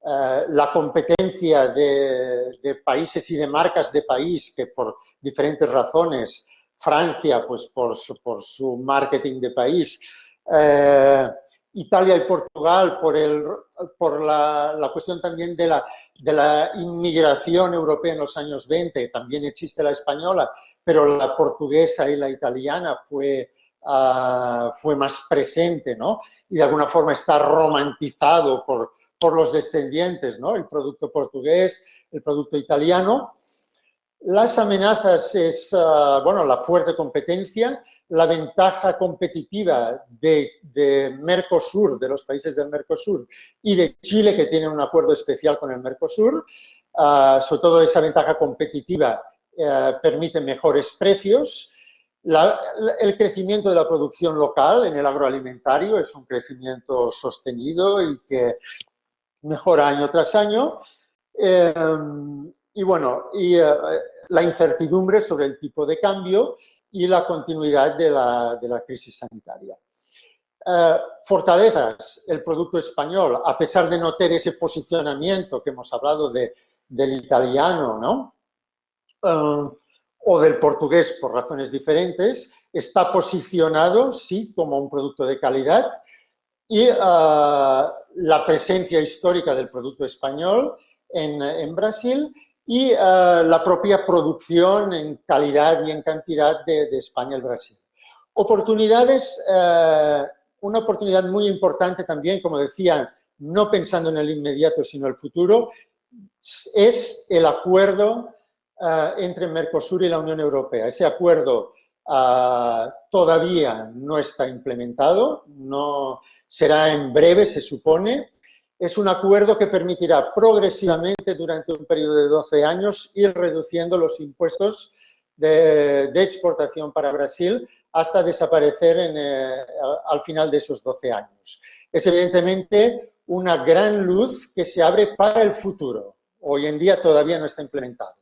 la competencia de países y de marcas de país que por diferentes razones, Francia, pues por su marketing de país, Italia y Portugal por la cuestión también de la inmigración europea en los años 20, también existe la española, pero la portuguesa y la italiana fue más presente, ¿no? Y de alguna forma está romantizado por los descendientes, ¿no? El producto portugués, el producto italiano. Las amenazas es, bueno, la fuerte competencia, la ventaja competitiva de Mercosur, de los países del Mercosur y de Chile, que tienen un acuerdo especial con el Mercosur. Sobre todo esa ventaja competitiva permite mejores precios. El crecimiento de la producción local en el agroalimentario es un crecimiento sostenido y que mejora año tras año. Y bueno, la incertidumbre sobre el tipo de cambio y la continuidad de la crisis sanitaria. Fortalezas, el producto español, a pesar de no tener ese posicionamiento que hemos hablado del italiano, ¿no? O del portugués por razones diferentes, está posicionado, sí, como un producto de calidad y la presencia histórica del producto español en Brasil y la propia producción en calidad y en cantidad de España y Brasil. Oportunidades, una oportunidad muy importante también, como decía, no pensando en el inmediato sino el futuro, es el acuerdo entre Mercosur y la Unión Europea. Ese acuerdo todavía no está implementado, no será en breve, se supone. Es un acuerdo que permitirá progresivamente durante un periodo de 12 años ir reduciendo los impuestos de exportación para Brasil hasta desaparecer al final de esos 12 años. Es evidentemente una gran luz que se abre para el futuro. Hoy en día todavía no está implementado.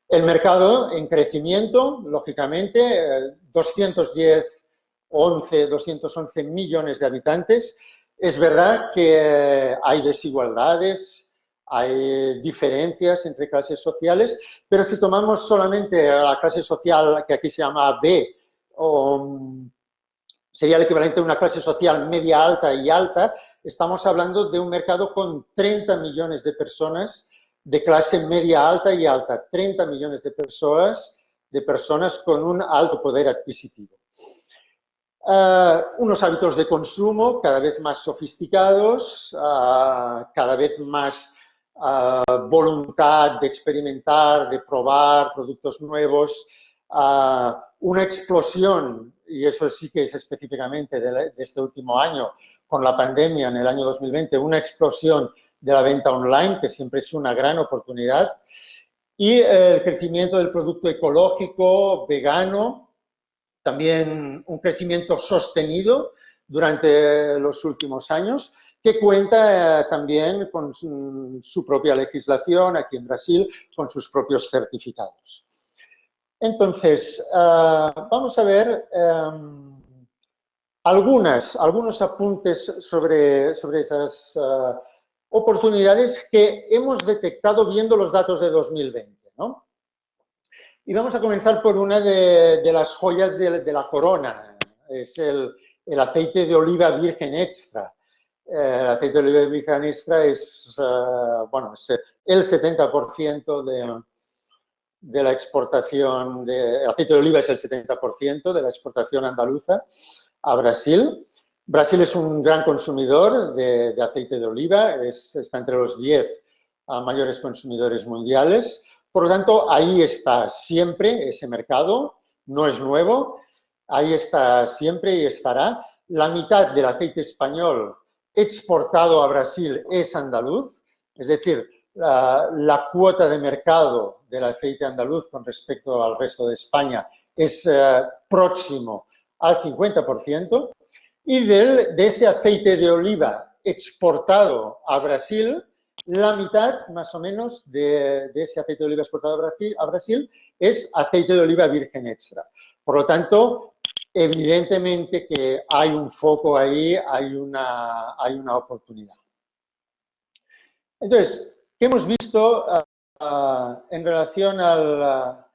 El mercado en crecimiento, lógicamente, 211 millones de habitantes. Es verdad que hay desigualdades, hay diferencias entre clases sociales, pero si tomamos solamente a la clase social que aquí se llama B, sería el equivalente a una clase social media alta y alta, estamos hablando de un mercado con 30 millones de personas de clase media alta y alta, 30 millones de personas con un alto poder adquisitivo. Unos hábitos de consumo cada vez más sofisticados, cada vez más voluntad de experimentar, de probar productos nuevos, una explosión, y eso sí que es específicamente de este último año, con la pandemia en el año 2020, una explosión de la venta online, que siempre es una gran oportunidad, y el crecimiento del producto ecológico, vegano, también un crecimiento sostenido durante los últimos años, que cuenta también con su propia legislación aquí en Brasil, con sus propios certificados. Entonces, vamos a ver algunos apuntes sobre esas oportunidades que hemos detectado viendo los datos de 2020, ¿no? Y vamos a comenzar por una de las joyas de la corona, es el aceite de oliva virgen extra. El aceite de oliva virgen extra es, bueno, es el 70% de la exportación, el aceite de oliva es el 70% de la exportación andaluza a Brasil. Brasil es un gran consumidor de aceite de oliva, está entre los 10 mayores consumidores mundiales. Por lo tanto, ahí está siempre ese mercado, no es nuevo, ahí está siempre y estará. La mitad del aceite español exportado a Brasil es andaluz, es decir, la cuota de mercado del aceite andaluz con respecto al resto de España es próximo al 50%, y de ese aceite de oliva exportado a Brasil, la mitad, más o menos, de ese aceite de oliva exportado a Brasil es aceite de oliva virgen extra. Por lo tanto, evidentemente que hay un foco ahí, hay una oportunidad. Entonces, ¿qué hemos visto en relación al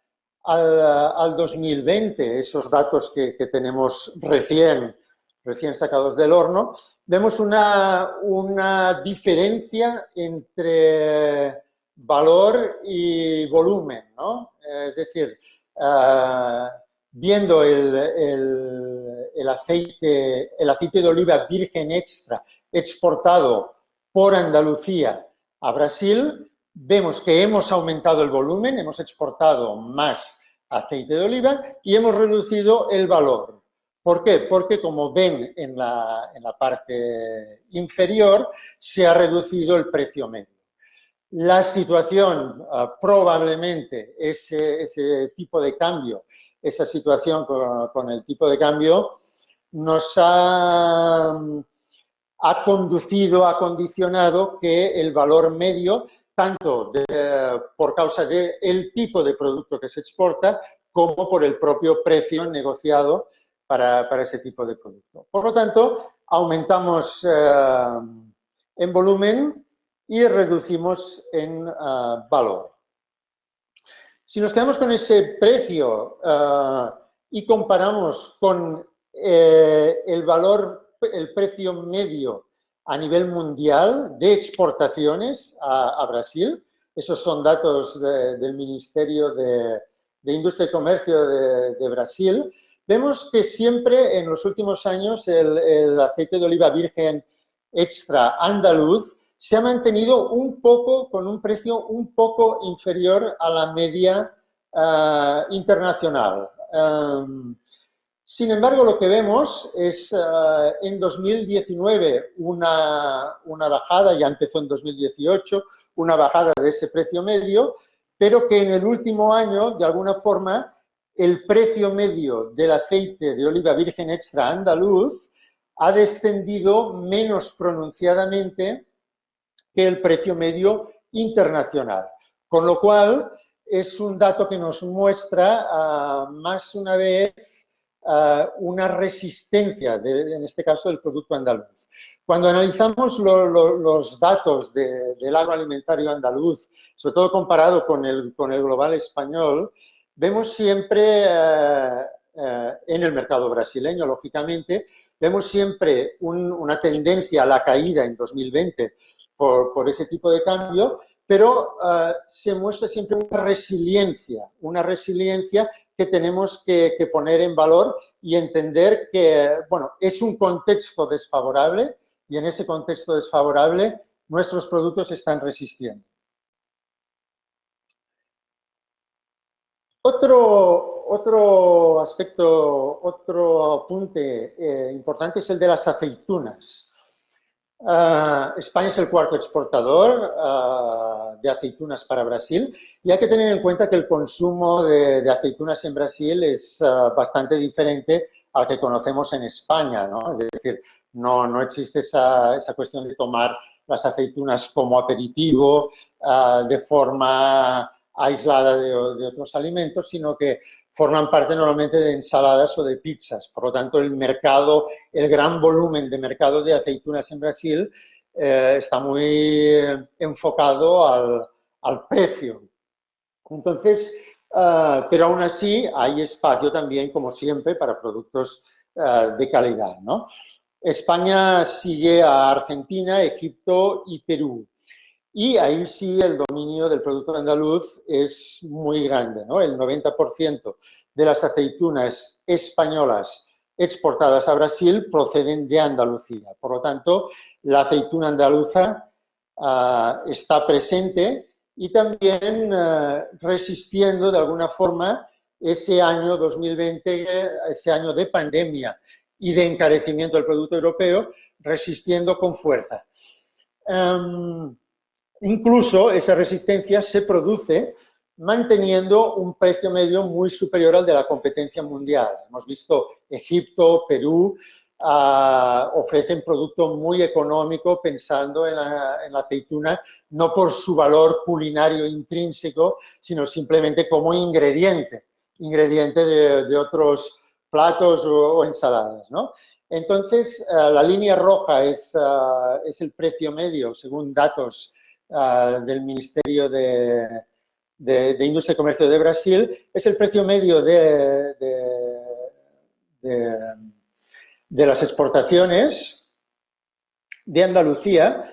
2020? Esos datos que tenemos recién sacados del horno. Vemos una diferencia entre valor y volumen, ¿no? Es decir, viendo el aceite de oliva virgen extra exportado por Andalucía a Brasil, vemos que hemos aumentado el volumen, hemos exportado más aceite de oliva y hemos reducido el valor. ¿Por qué? Porque, como ven en la parte inferior, se ha reducido el precio medio. La situación, probablemente, ese tipo de cambio, esa situación con el tipo de cambio, nos ha condicionado que el valor medio, tanto por causa del tipo de producto que se exporta, como por el propio precio negociado para ese tipo de producto. Por lo tanto, aumentamos en volumen y reducimos en valor. Si nos quedamos con ese precio y comparamos con el precio medio a nivel mundial de exportaciones a Brasil, esos son datos del Ministerio de Industria y Comercio de Brasil, vemos que siempre en los últimos años el aceite de oliva virgen extra andaluz se ha mantenido con un precio un poco inferior a la media internacional. Sin embargo, lo que vemos es en 2019 una bajada, ya empezó en 2018, una bajada de ese precio medio, pero que en el último año, de alguna forma, el precio medio del aceite de oliva virgen extra andaluz ha descendido menos pronunciadamente que el precio medio internacional. Con lo cual, es un dato que nos muestra más una vez una resistencia, en este caso, del producto andaluz. Cuando analizamos los datos del agroalimentario andaluz, sobre todo comparado con el global español, vemos siempre, en el mercado brasileño, lógicamente, vemos siempre una tendencia a la caída en 2020 por ese tipo de cambio, pero se muestra siempre una resiliencia que tenemos que poner en valor y entender que, bueno, es un contexto desfavorable y en ese contexto desfavorable nuestros productos están resistiendo. Otro aspecto, otro apunte importante es el de las aceitunas. España es el cuarto exportador de aceitunas para Brasil y hay que tener en cuenta que el consumo de aceitunas en Brasil es bastante diferente al que conocemos en España, ¿no? Es decir, no existe esa cuestión de tomar las aceitunas como aperitivo de forma aislada de otros alimentos, sino que forman parte normalmente de ensaladas o de pizzas. Por lo tanto, el gran volumen de mercado de aceitunas en Brasil está muy enfocado al precio. Entonces, pero aún así hay espacio también, como siempre, para productos de calidad, ¿no? España sigue a Argentina, Egipto y Perú. Y ahí sí el dominio del producto andaluz es muy grande, ¿no? El 90% de las aceitunas españolas exportadas a Brasil proceden de Andalucía. Por lo tanto, la aceituna andaluza está presente y también resistiendo de alguna forma ese año 2020, ese año de pandemia y de encarecimiento del producto europeo, resistiendo con fuerza. Incluso esa resistencia se produce manteniendo un precio medio muy superior al de la competencia mundial. Hemos visto Egipto, Perú, ofrecen producto muy económico pensando en la aceituna, no por su valor culinario intrínseco, sino simplemente como ingrediente de otros platos o ensaladas, ¿no? Entonces, la línea roja es el precio medio, según datos del Ministerio de Industria y Comercio de Brasil, es el precio medio de las exportaciones de Andalucía,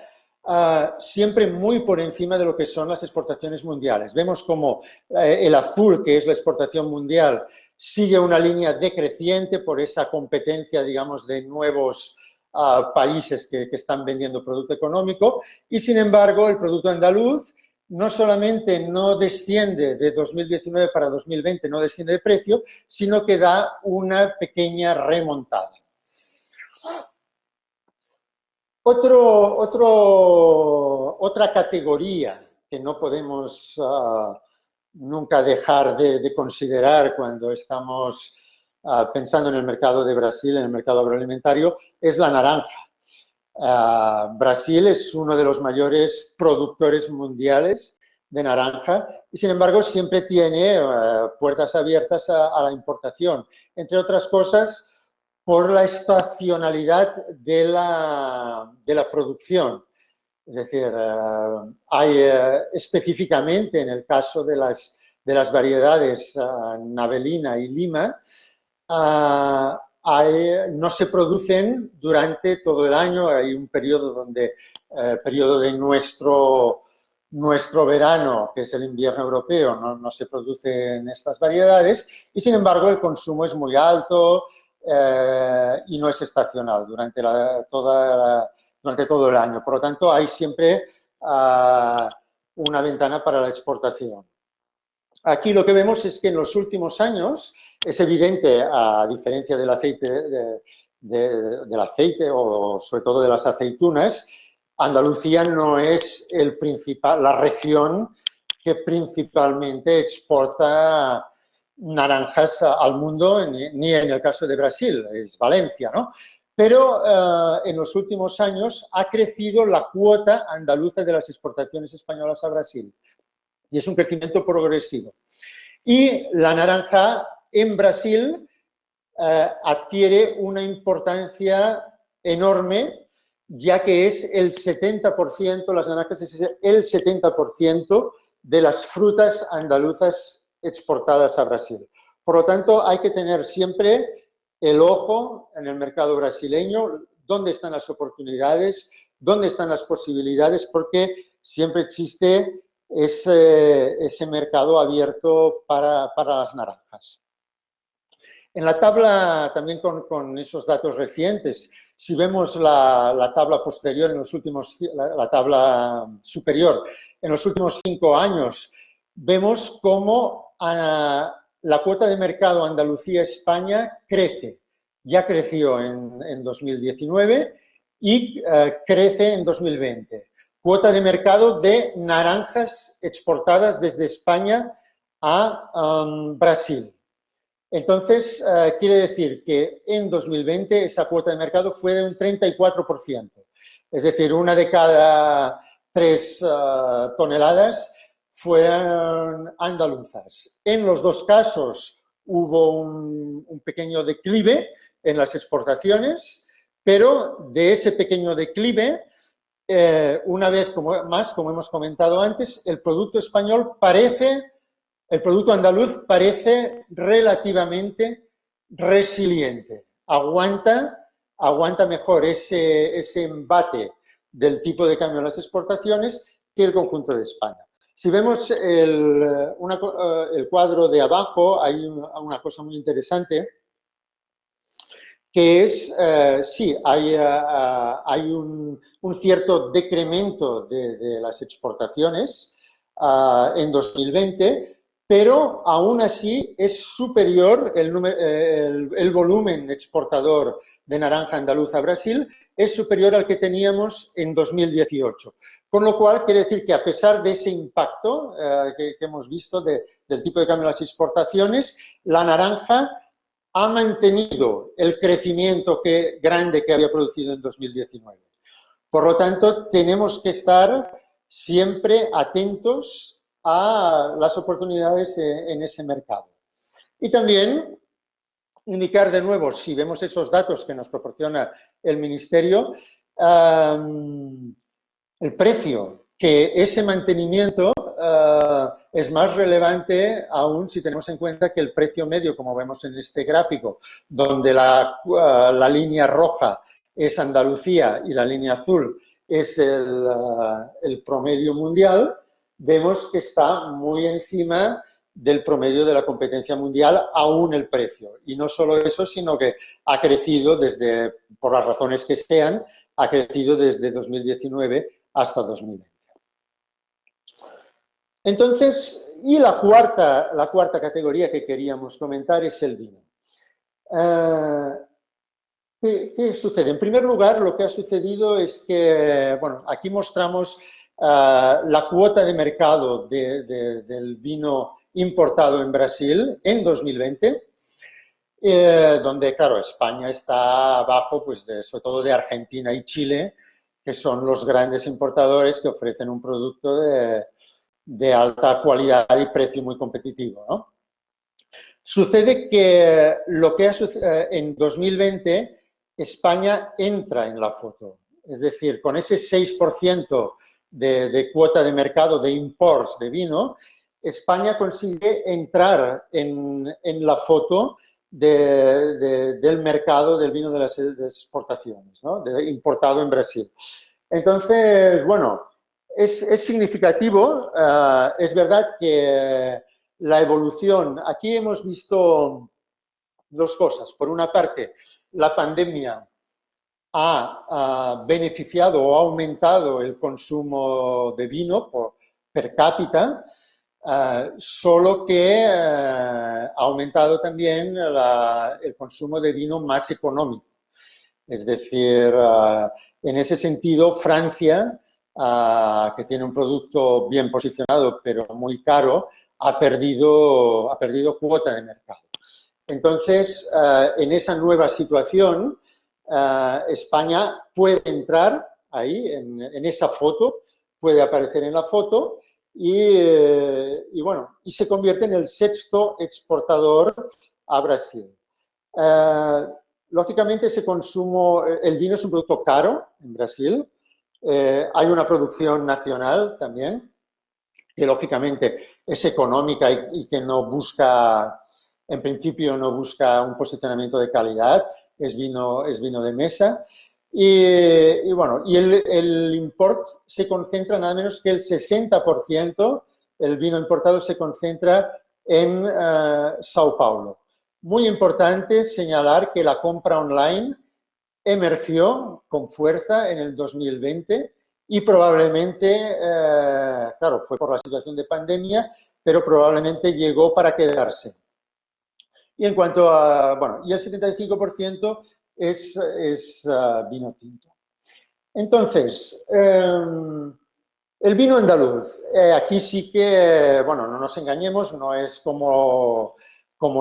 siempre muy por encima de lo que son las exportaciones mundiales. Vemos como el azul, que es la exportación mundial, sigue una línea decreciente por esa competencia, digamos, de nuevos países que están vendiendo producto económico, y sin embargo el producto andaluz no solamente no desciende de 2019 para 2020, no desciende de precio, sino que da una pequeña remontada. Otra categoría que no podemos nunca dejar de considerar cuando estamos pensando en el mercado de Brasil, en el mercado agroalimentario, es la naranja. Brasil es uno de los mayores productores mundiales de naranja y, sin embargo, siempre tiene puertas abiertas a la importación, entre otras cosas, por la estacionalidad de la producción. Es decir, hay específicamente en el caso de las variedades Navelina y Lima, no se producen durante todo el año. Hay un periodo donde, el periodo de nuestro verano, que es el invierno europeo, no se producen estas variedades y, sin embargo, el consumo es muy alto y no es estacional durante todo el año. Por lo tanto, hay siempre una ventana para la exportación. Aquí lo que vemos es que en los últimos años es evidente, a diferencia del aceite, del aceite o sobre todo de las aceitunas, Andalucía no es la región que principalmente exporta naranjas al mundo, ni en el caso de Brasil, es Valencia, ¿no? Pero en los últimos años ha crecido la cuota andaluza de las exportaciones españolas a Brasil. Y es un crecimiento progresivo. Y la naranja en Brasil adquiere una importancia enorme, ya que es el 70%, las naranjas es el 70% de las frutas andaluzas exportadas a Brasil. Por lo tanto, hay que tener siempre el ojo en el mercado brasileño, dónde están las oportunidades, dónde están las posibilidades, porque siempre existe ese mercado abierto para las naranjas. En la tabla, también con esos datos recientes, si vemos la tabla posterior, la tabla superior, en los últimos 5 años, vemos cómo la cuota de mercado Andalucía-España crece. Ya creció en 2019 y crece en 2020. Cuota de mercado de naranjas exportadas desde España a Brasil. Entonces, quiere decir que en 2020 esa cuota de mercado fue de un 34%. Es decir, una de cada 3 toneladas fueron andaluzas. En los dos casos hubo un pequeño declive en las exportaciones, pero de ese pequeño declive, una vez más, como hemos comentado antes, el producto andaluz parece relativamente resiliente. Aguanta mejor ese embate del tipo de cambio en las exportaciones que el conjunto de España. Si vemos el cuadro de abajo, hay una cosa muy interesante, que es, sí, hay un cierto decremento de las exportaciones en 2020, pero aún así es superior el volumen exportador de naranja andaluza a Brasil, es superior al que teníamos en 2018. Con lo cual, quiere decir que a pesar de ese impacto que hemos visto del tipo de cambio en las exportaciones, la naranja ha mantenido el crecimiento grande que había producido en 2019. Por lo tanto, tenemos que estar siempre atentos a las oportunidades en ese mercado. Y también indicar de nuevo, si vemos esos datos que nos proporciona el Ministerio, el precio, que ese mantenimiento es más relevante aún si tenemos en cuenta que el precio medio, como vemos en este gráfico, donde la línea roja es Andalucía y la línea azul es el promedio mundial, vemos que está muy encima del promedio de la competencia mundial, aún el precio. Y no solo eso, sino que ha crecido desde, por las razones que sean, ha crecido desde 2019 hasta 2020. Entonces, y la cuarta categoría que queríamos comentar es el vino. ¿Qué sucede? En primer lugar, lo que ha sucedido es que, bueno, aquí mostramos la cuota de mercado del vino importado en Brasil en 2020, donde, claro, España está abajo, pues, sobre todo de Argentina y Chile, que son los grandes importadores que ofrecen un producto de alta calidad y precio muy competitivo, ¿no? Sucede que en 2020 España entra en la foto, es decir, con ese 6% de cuota de mercado de imports de vino, España consigue entrar en la foto del mercado del vino de las exportaciones, ¿no? Importado en Brasil. Entonces, bueno, es significativo, es verdad que la evolución, aquí hemos visto dos cosas. Por una parte, la pandemia ha beneficiado o ha aumentado el consumo de vino per cápita, solo que ha aumentado también el consumo de vino más económico. Es decir, en ese sentido, Francia, que tiene un producto bien posicionado pero muy caro, ha perdido cuota de mercado. Entonces, en esa nueva situación, España puede entrar ahí, en esa foto, puede aparecer en la foto y bueno, y se convierte en el sexto exportador a Brasil. Lógicamente, el vino es un producto caro en Brasil. Hay una producción nacional también, que lógicamente es económica y que no busca, en principio no busca un posicionamiento de calidad, es vino de mesa. Y bueno, y el import se concentra nada menos que el 60%, el vino importado se concentra en Sao Paulo. Muy importante señalar que la compra online emergió con fuerza en el 2020 y probablemente, claro, fue por la situación de pandemia, pero probablemente llegó para quedarse. Y en cuanto a, bueno, y el 75% es vino tinto. Entonces, el vino andaluz, aquí sí que, bueno, no nos engañemos, no es como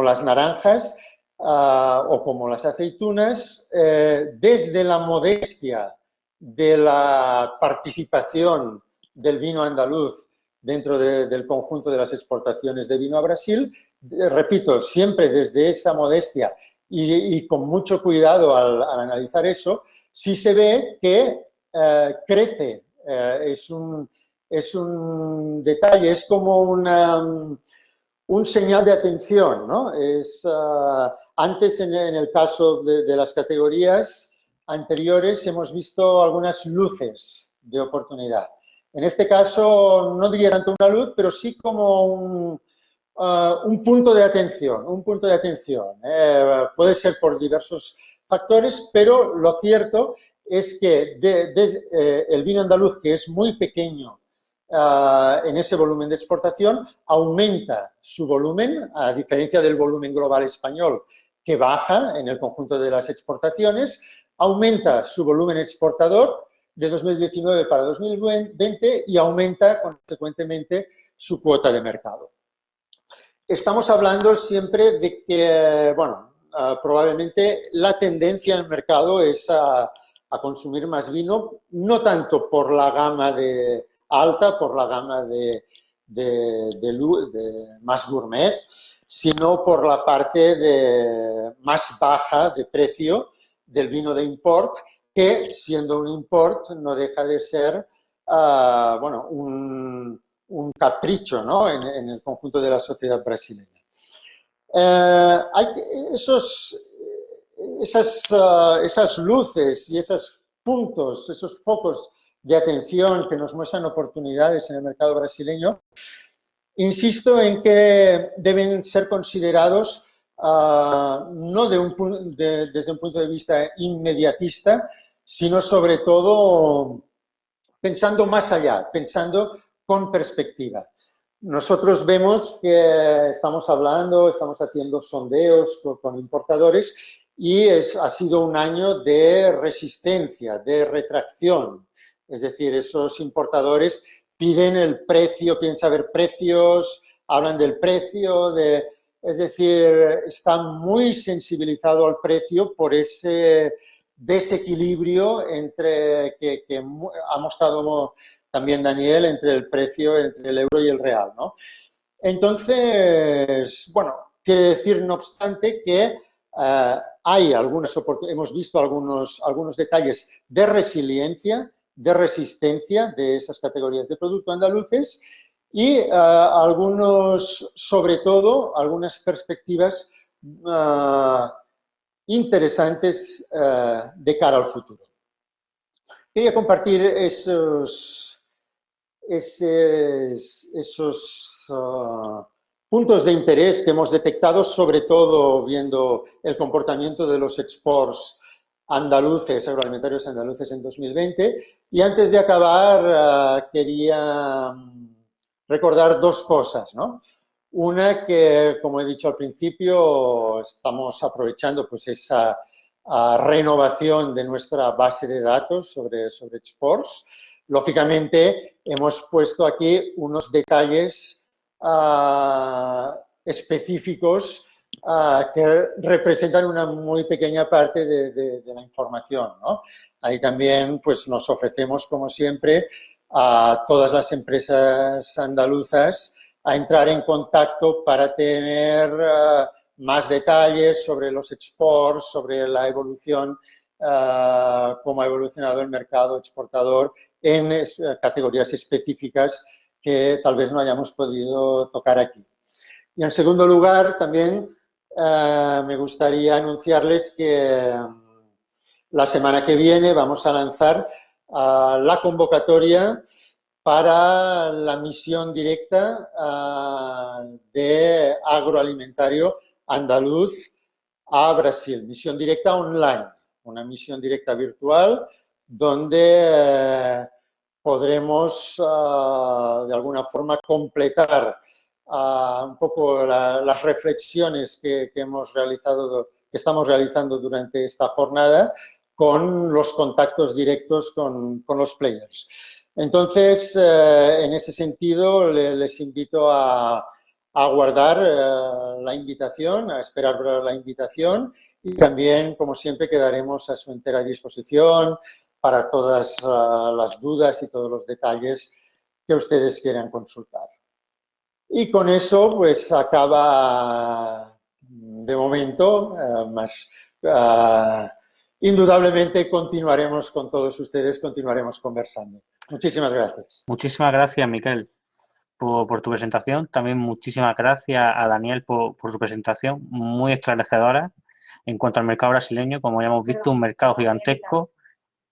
las naranjas o como las aceitunas. Desde la modestia de la participación del vino andaluz dentro del conjunto de las exportaciones de vino a Brasil, repito, siempre desde esa modestia y con mucho cuidado al analizar eso, sí se ve que crece. Es un detalle, es como un señal de atención, ¿no? Antes, en el caso de las categorías anteriores, hemos visto algunas luces de oportunidad. En este caso, no diría tanto una luz, pero sí como un punto de atención, puede ser por diversos factores, pero lo cierto es que el vino andaluz, que es muy pequeño en ese volumen de exportación, aumenta su volumen, a diferencia del volumen global español, que baja en el conjunto de las exportaciones, aumenta su volumen exportador de 2019 para 2020 y aumenta consecuentemente su cuota de mercado. Estamos hablando siempre de que, bueno, probablemente la tendencia del mercado es a consumir más vino, no tanto por la gama alta, por la gama de más gourmet, sino por la parte más baja de precio del vino de import, que siendo un import no deja de ser bueno, un capricho, ¿no? en el conjunto de la sociedad brasileña. Hay esas luces y esos puntos, esos focos de atención que nos muestran oportunidades en el mercado brasileño, insisto en que deben ser considerados no desde un punto de vista inmediatista, sino sobre todo pensando más allá, pensando con perspectiva. Nosotros vemos que estamos haciendo sondeos con importadores y ha sido un año de resistencia, de retracción. Es decir, esos importadores piden el precio, quieren saber precios, hablan del precio, es decir, están muy sensibilizados al precio por ese desequilibrio que ha mostrado también Daniel entre el precio, entre el euro y el real, ¿no? Entonces, bueno, quiere decir, no obstante, que hemos visto algunos detalles de resiliencia, de resistencia de esas categorías de producto andaluces y sobre todo, algunas perspectivas interesantes de cara al futuro. Quería compartir esos puntos de interés que hemos detectado, sobre todo viendo el comportamiento de los exports andaluces, agroalimentarios andaluces en 2020. Y antes de acabar, quería recordar dos cosas, ¿no? Una, que, como he dicho al principio, estamos aprovechando pues esa renovación de nuestra base de datos sobre exports. Lógicamente, hemos puesto aquí unos detalles específicos que representan una muy pequeña parte de la información, ¿no? Ahí también pues, nos ofrecemos, como siempre, a todas las empresas andaluzas a entrar en contacto para tener más detalles sobre los exports, sobre la evolución, cómo ha evolucionado el mercado exportador en categorías específicas que tal vez no hayamos podido tocar aquí. Y en segundo lugar, también me gustaría anunciarles que la semana que viene vamos a lanzar la convocatoria para la misión directa de agroalimentario andaluz a Brasil. Misión directa online, una misión directa virtual donde podremos de alguna forma completar un poco las reflexiones que estamos realizando durante esta jornada con los contactos directos con los players. Entonces, en ese sentido, les invito a guardar la invitación, a esperar la invitación y también, como siempre, quedaremos a su entera disposición para todas las dudas y todos los detalles que ustedes quieran consultar. Y con eso, pues, acaba de momento, indudablemente continuaremos con todos ustedes, continuaremos conversando. Muchísimas gracias. Muchísimas gracias, Miquel, por tu presentación. También muchísimas gracias a Daniel por su presentación, muy esclarecedora en cuanto al mercado brasileño. Como ya hemos visto, un mercado gigantesco.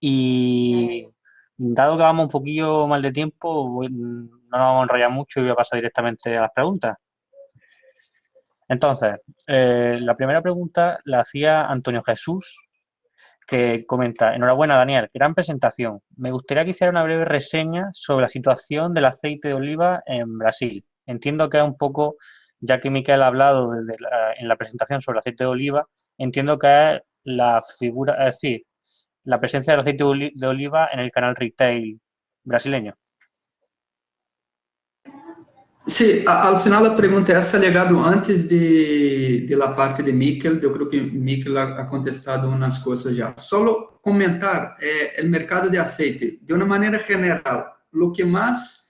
Y dado que vamos un poquillo mal de tiempo, no nos vamos a enrollar mucho y voy a pasar directamente a las preguntas. Entonces, la primera pregunta la hacía Antonio Jesús, que comenta: enhorabuena, Daniel, gran presentación. Me gustaría que hiciera una breve reseña sobre la situación del aceite de oliva en Brasil. Entiendo que es un poco, ya que Miquel ha hablado en la presentación sobre el aceite de oliva, entiendo que es la figura, es decir, la presencia del aceite de oliva en el canal retail brasileño. Sí, al final la pregunta essa ha llegado antes de la parte de Miquel. Yo creo que Miquel ha contestado unas cosas ya. Solo comentar el mercado de aceite. De una manera general, lo que más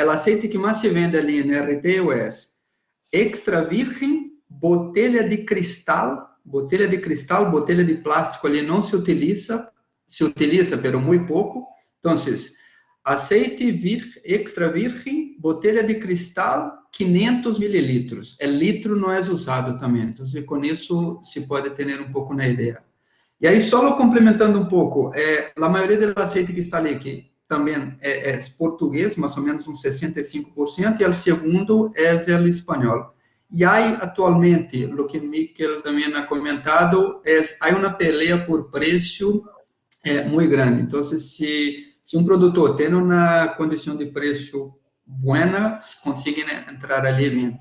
el aceite que más se vende ali en retail es extra virgen, botella de cristal, botella de plástico ali não se utiliza, pero muy poco. Entonces, aceite extra virgen, botella de cristal, 500 mililitros. El litro no es usado también. Entonces, con eso se puede tener un poco una idea. E aí, só complementando um pouco, a maioria do aceite que está ali, que também é português, mais ou menos uns 65%, e o segundo é o espanhol. E aí, atualmente, o que Miquel também ha comentado, há uma pelea por preço muito grande. Então, se um produtor tem uma condição de preço boa, consegue entrar ali bem.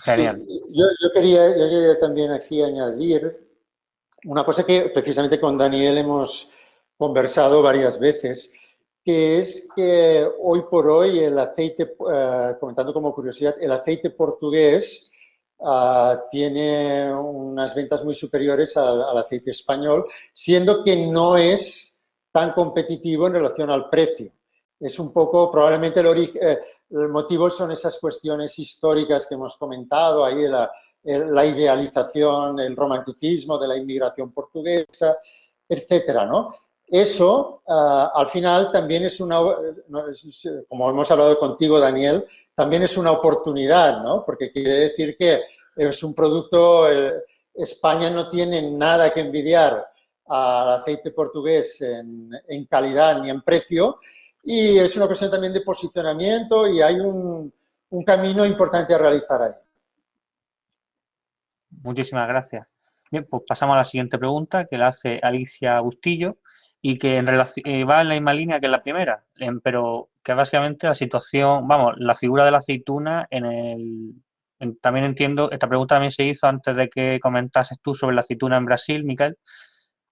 Genial. Sí, yo quería también aquí añadir una cosa que precisamente con Daniel hemos conversado varias veces, que es que hoy por hoy el aceite, comentando como curiosidad, el aceite portugués tiene unas ventas muy superiores al aceite español, siendo que no es tan competitivo en relación al precio. Es un poco, probablemente el motivo son esas cuestiones históricas que hemos comentado, ahí la idealización, el romanticismo de la inmigración portuguesa, etcétera, ¿no? Eso, al final, también es como hemos hablado contigo, Daniel, también es una oportunidad, ¿no? Porque quiere decir que es un producto, España no tiene nada que envidiar al aceite portugués en calidad ni en precio, y es una cuestión también de posicionamiento y hay un camino importante a realizar ahí. Muchísimas gracias. Bien, pues pasamos a la siguiente pregunta que la hace Alicia Bustillo y que va en la misma línea que la primera, pero que básicamente la situación, vamos, la figura de la aceituna también entiendo, esta pregunta también se hizo antes de que comentases tú sobre la aceituna en Brasil, Miquel.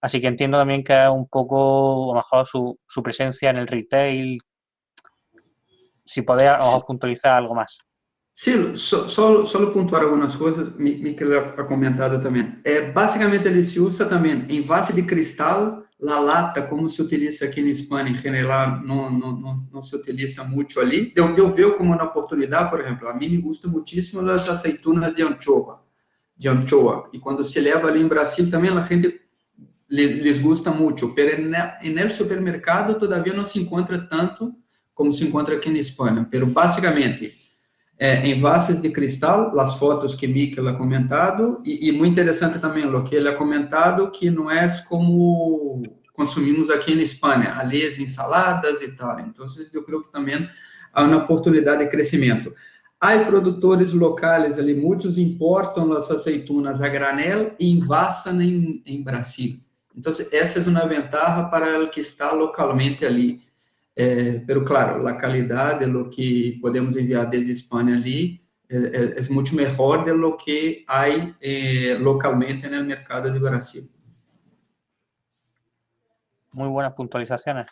Así que entiendo también que es un poco, a lo mejor, su presencia en el retail. Si podéis puntualizar algo más. Sí, solo puntuar algunas cosas, Miquel ha comentado también. Básicamente, ele se usa también en envase de cristal, la lata, como se utiliza aquí en España, en general, no se utiliza mucho ali. Eu veo como una oportunidad, por ejemplo, a mí me gustan muchísimo las aceitunas de anchoa. Y cuando se leva ali en Brasil también, la gente les gusta mucho, pero en el supermercado todavía no se encuentra tanto como se encontra aqui em Espanha. Pero basicamente, envases de cristal, as fotos que Miquel ha comentado, e muito interessante também o que ele ha comentado, que não é como consumimos aqui em Espanha, ali as ensaladas e tal. Então, eu creio que também há uma oportunidade de crescimento. Há produtores locais ali, muitos importam as aceitunas a granel e envasam em Brasil. Então, essa é uma ventaja para o que está localmente ali. Pero claro, a qualidade de lo que podemos enviar desde Espanha ali é muito melhor de lo que há localmente no mercado de Brasil. Muy buenas puntualizaciones.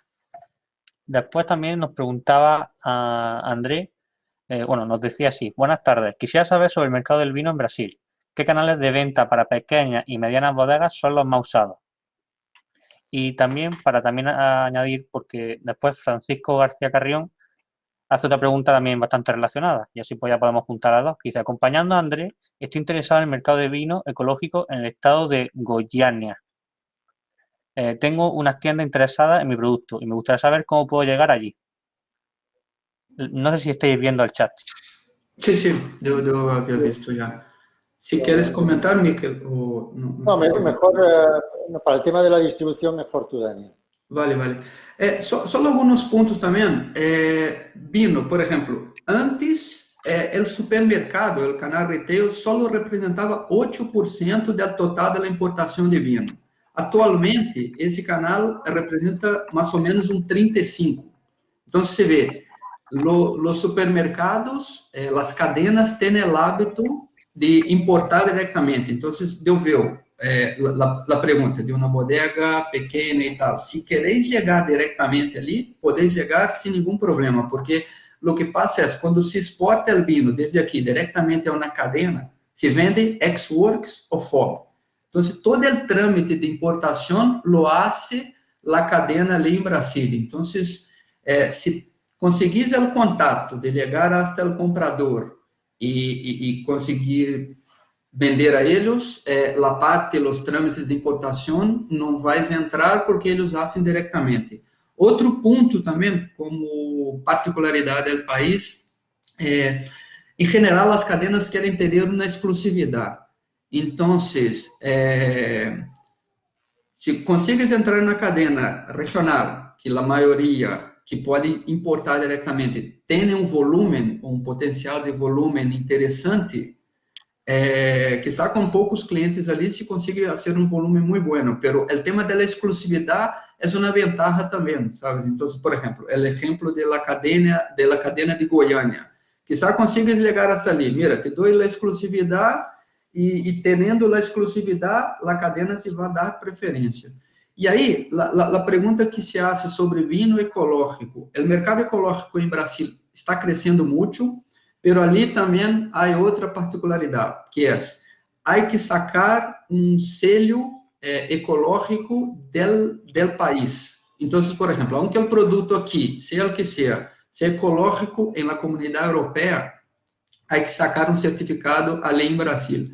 Después también nos preguntaba a André, nos decía así: buenas tardes, quisiera saber sobre el mercado del vino en Brasil. ¿Qué canales de venta para pequeñas y medianas bodegas son los más usados? Y también, para añadir, porque después Francisco García Carrión hace otra pregunta también bastante relacionada, y así pues ya podemos juntar las dos. Dice: acompañando a André, estoy interesado en el mercado de vino ecológico en el estado de Goiânia. Tengo unas tiendas interesadas en mi producto y me gustaría saber cómo puedo llegar allí. No sé si estáis viendo el chat. Sí, yo había visto ya. Si quieres comentar, Miquel, o no. Mejor, para el tema de la distribución, mejor tú, Daniel. Vale. Solo algunos puntos también. Vino, por ejemplo, antes el supermercado, el canal retail, solo representaba 8% del total de la importación de vino. Actualmente, esse canal representa mais ou menos 35%. Então, você vê, os supermercados, as cadenas têm o hábito de importar diretamente. Então, eu vejo a pergunta de uma bodega pequena e tal. Se quereis chegar diretamente ali, podeis chegar sem nenhum problema, porque o que passa é, quando se exporta o vinho desde aqui diretamente a uma cadena, se vende ex-works ou fora. Então, todo o trâmite de importação lo hace la cadena ali em Brasília. Então, si conseguís el contacto de llegar hasta el comprador y conseguir vender a ellos, la parte, los trámites de importación no vais a entrar porque ellos hacen directamente. Outro ponto também, como particularidade do país, em geral, as cadenas querem ter uma exclusividade. Então, se consegues entrar na cadena regional, que a maioria que pode importar diretamente tem um volume, um potencial de volume interessante, quizá com poucos clientes ali se consiga fazer um volume muito bueno, pero o tema da exclusividade é uma ventaja também, sabe? Então, por exemplo, o exemplo da cadena de Goiânia, quizá consigas chegar hasta ali, mira, te dou a exclusividade e tendo a exclusividade, a cadena te vai dar preferência. E aí, a pergunta que se faz sobre vinho ecológico, o mercado ecológico em Brasil está crescendo muito, pero ali também há outra particularidade, que é, há que sacar um selo ecológico del país. Então, por exemplo, aunque o produto aqui, seja o que seja ecológico em la comunidade europeia, há que sacar um certificado ali em Brasil.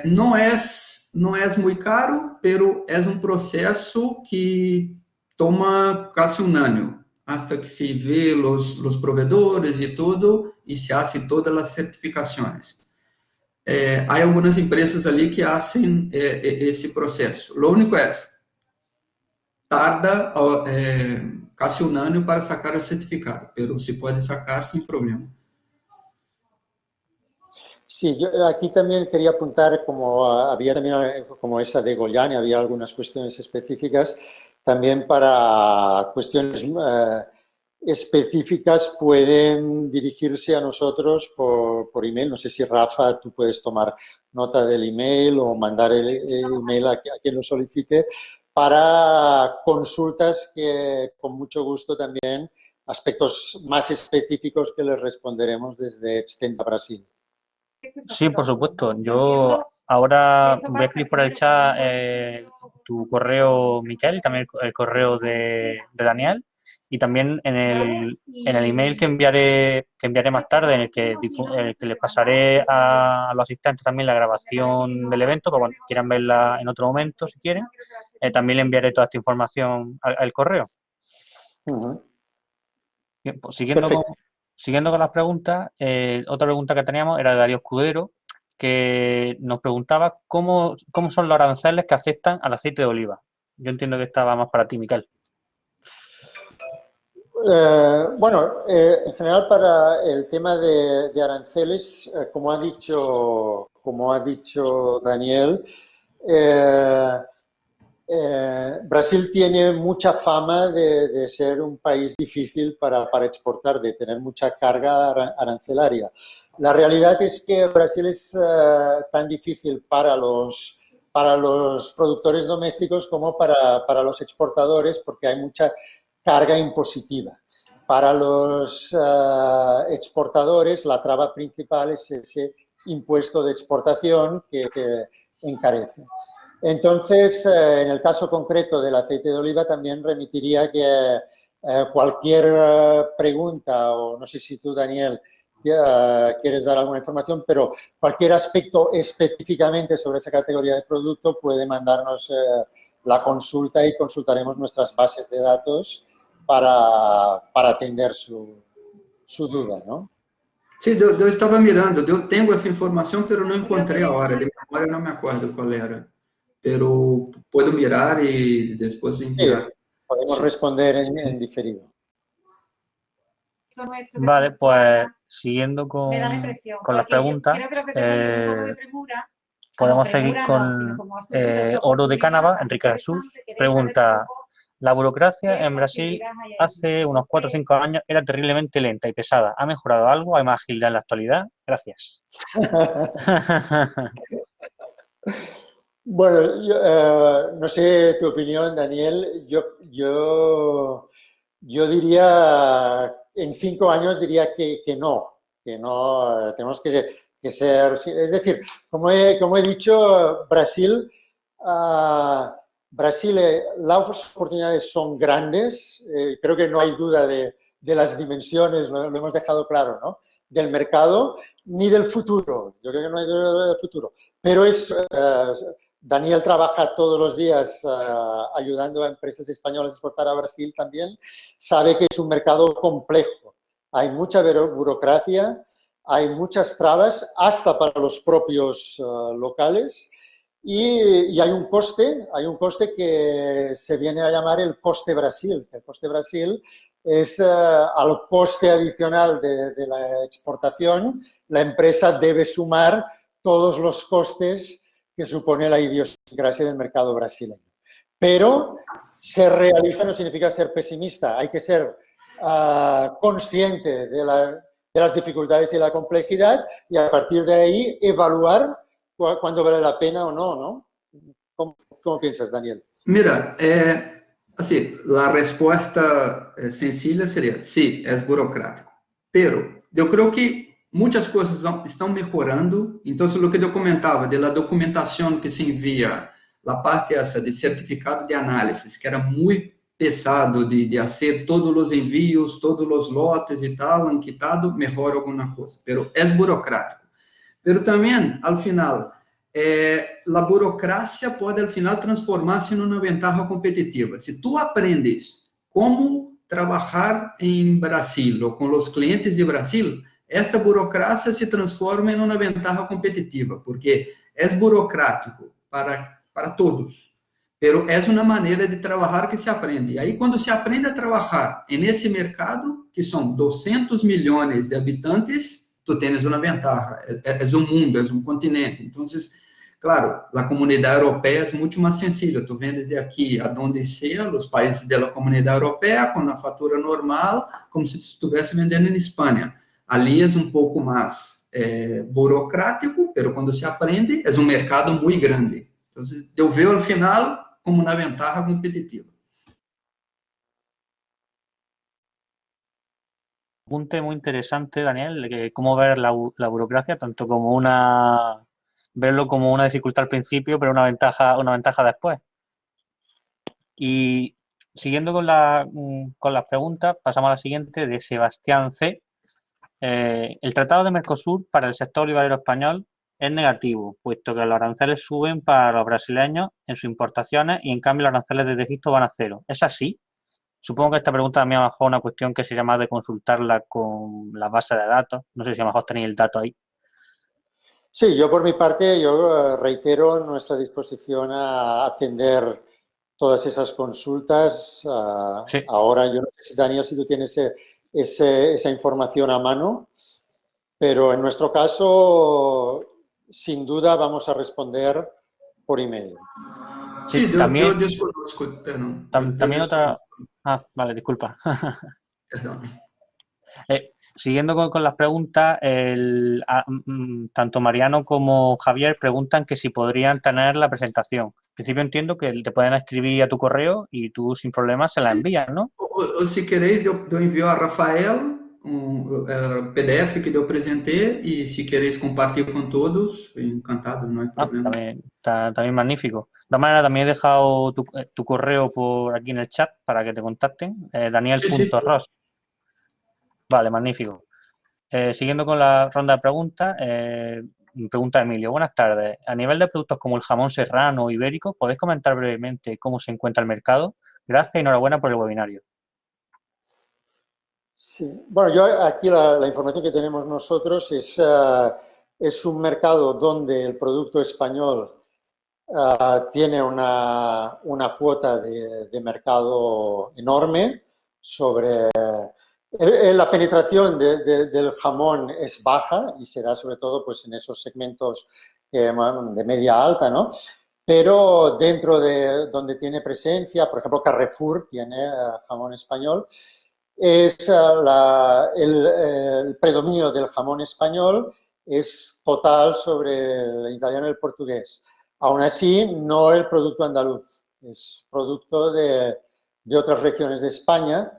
Não é muito caro, pero é um processo que toma quase um ano, hasta que se vê os provedores e tudo, e se hacen todas as certificações. Há algumas empresas ali que fazem esse processo. O único tarda casi un año para sacar el certificado, pero se puede sacar sin problema. Sí, yo aquí también quería apuntar, como había también, como esa de Goiânia, había algunas cuestiones específicas, también para cuestiones específicas pueden dirigirse a nosotros por email. No sé si, Rafa, tú puedes tomar nota del email o mandar el email a quien lo solicite para consultas que con mucho gusto también, aspectos más específicos que les responderemos desde Extenda Brasil. Sí, por supuesto. Yo ahora voy a escribir por el chat tu correo, Miquel, y también el correo de Daniel, y también en el email que enviaré más tarde, en el que les pasaré a los asistentes también la grabación del evento, para cuando quieran verla en otro momento, si quieren, también le enviaré toda esta información al correo. Bien, pues siguiendo con las preguntas, otra pregunta que teníamos era de Darío Escudero, que nos preguntaba cómo son los aranceles que afectan al aceite de oliva. Yo entiendo que estaba más para ti, Miquel. Bueno, en general para el tema de aranceles, como ha dicho Daniel, Brasil tiene mucha fama de ser un país difícil para exportar, de tener mucha carga arancelaria. La realidad es que Brasil es tan difícil para los productores domésticos como para los exportadores, porque hay mucha carga impositiva. Para los exportadores, la traba principal es ese impuesto de exportación que encarece. Entonces, en el caso concreto del aceite de oliva, también remitiría que cualquier pregunta, o no sé si tú, Daniel, quieres dar alguna información, pero cualquier aspecto específicamente sobre esa categoría de producto puede mandarnos la consulta y consultaremos nuestras bases de datos para atender su duda, ¿no? Sí, yo estaba mirando, yo tengo esa información, pero no encontré ahora, de memoria no me acuerdo cuál era, pero puedo mirar y después enviar. Sí, podemos responder en diferido. Vale, pues siguiendo con las preguntas, podemos seguir con Oro de Cánava. Enrique Jesús pregunta: la burocracia en Brasil hace unos 4 o 5 años era terriblemente lenta y pesada. ¿Ha mejorado algo? ¿Hay más agilidad en la actualidad? Gracias. Bueno, no sé tu opinión, Daniel. Yo diría, en 5 años diría que no, tenemos que ser, es decir, como he dicho, Brasil Brasil, las oportunidades son grandes, creo que no hay duda de las dimensiones, lo hemos dejado claro, ¿no? Del mercado ni del futuro, yo creo que no hay duda del futuro, pero Daniel trabaja todos los días ayudando a empresas españolas a exportar a Brasil también, sabe que es un mercado complejo, hay mucha burocracia, hay muchas trabas, hasta para los propios locales, y hay un coste que se viene a llamar el coste Brasil. El coste Brasil es al coste adicional de la exportación, la empresa debe sumar todos los costes que supone la idiosincrasia del mercado brasileño. Pero ser realista no significa ser pesimista, hay que ser consciente de las dificultades y la complejidad y a partir de ahí evaluar cuándo vale la pena o no, ¿no? ¿Cómo piensas, Daniel? Mira, assim, a resposta sencilla seria, sí, es burocrático, pero eu creo que muitas coisas estão melhorando, então, o que eu comentava de la documentação que se envia, a parte essa de certificado de análise, que era muito pesado de fazer todos os envios, todos os lotes e tal, anquitado, melhora alguma coisa, pero é burocrático. Pero também, ao final, a burocracia pode, ao final, transformar-se em uma ventaja competitiva. Se tu aprendes como trabalhar em Brasil ou com os clientes de Brasil, esta burocracia se transforma em uma ventaja competitiva, porque é burocrático para todos, pero é uma maneira de trabalhar que se aprende. E aí, quando se aprende a trabalhar nesse mercado, que são 200 milhões de habitantes, tu tens uma ventaja, é um mundo, é um continente. Então, claro, a comunidade europeia é muito mais sensível. Tu vendes de aqui a donde sea, os países da comunidade europeia, com a fatura normal, como se estivesse vendendo em Espanha. Ali é um pouco mais burocrático, mas quando se aprende, é um mercado muito grande. Então, eu vejo, ao final, como uma ventaja competitiva. Apunte muy interesante, Daniel, de que cómo ver la burocracia, tanto como verlo como una dificultad al principio, pero una ventaja después. Y siguiendo con las preguntas, pasamos a la siguiente de Sebastián C. El Tratado de Mercosur para el sector olivarero español es negativo, puesto que los aranceles suben para los brasileños en sus importaciones y en cambio los aranceles desde Egipto van a cero. ¿Es así? Supongo que esta pregunta también a lo mejor una cuestión que sería más de consultarla con las bases de datos. No sé si a lo mejor tenéis el dato ahí. Sí, yo por mi parte, yo reitero nuestra disposición a atender todas esas consultas. Sí. Ahora, yo no sé si, Daniel, si tú tienes esa información a mano, pero en nuestro caso, sin duda, vamos a responder por email. Sí, también, yo desconozco, perdón. También otra... Ah, vale, disculpa. Perdón. Siguiendo con las preguntas, tanto Mariano como Javier preguntan que si podrían tener la presentación. En principio entiendo que te pueden escribir a tu correo y tú sin problemas se la envías, ¿no? O si queréis, yo envío a Rafael el PDF que yo presenté y si queréis compartir con todos, encantado, no hay problema. También magnífico. De todas maneras, también he dejado tu correo por aquí en el chat para que te contacten, daniel.ros. Sí. Vale, magnífico. Siguiendo con la ronda de preguntas, pregunta Emilio. Buenas tardes. A nivel de productos como el jamón serrano o ibérico, ¿podéis comentar brevemente cómo se encuentra el mercado? Gracias y enhorabuena por el webinario. Sí, bueno, yo aquí la información que tenemos nosotros es un mercado donde el producto español tiene una cuota de mercado enorme sobre... La penetración del jamón es baja y se da sobre todo pues, en esos segmentos de media alta, ¿no? Pero dentro de donde tiene presencia, por ejemplo, Carrefour tiene jamón español, es el predominio del jamón español es total sobre el italiano y el portugués. Aún así, no el producto andaluz, es producto de otras regiones de España.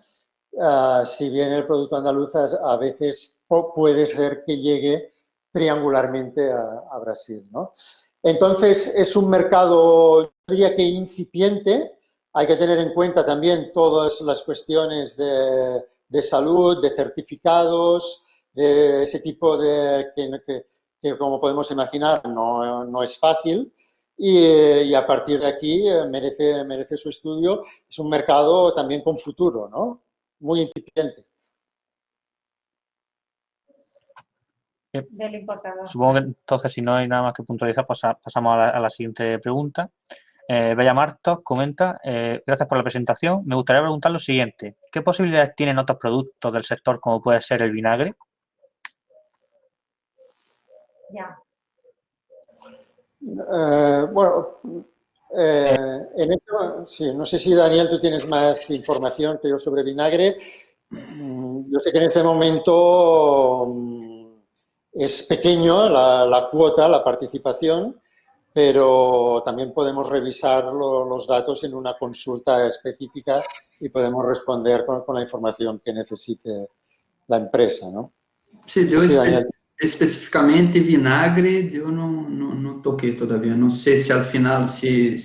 Si bien el producto andaluz a veces puede ser que llegue triangularmente a Brasil, ¿no? Entonces, es un mercado, yo diría que incipiente. Hay que tener en cuenta también todas las cuestiones de salud, de certificados, de ese tipo que como podemos imaginar, no es fácil. Y a partir de aquí merece su estudio. Es un mercado también con futuro, ¿no? Muy incipiente. Del importador. Supongo que entonces, si no hay nada más que puntualizar, pasamos a la siguiente pregunta. Bella Martos comenta, gracias por la presentación. Me gustaría preguntar lo siguiente. ¿Qué posibilidades tienen otros productos del sector como puede ser el vinagre? Ya. Bueno, en esto, sí, no sé si Daniel tú tienes más información que yo sobre vinagre. Yo sé que en este momento es pequeño la cuota, la participación, pero también podemos revisar los datos en una consulta específica y podemos responder con la información que necesite la empresa, ¿no? Sí, yo Sí, Daniel. especificamente vinagre, eu não toquei todavia. Não sei se al final se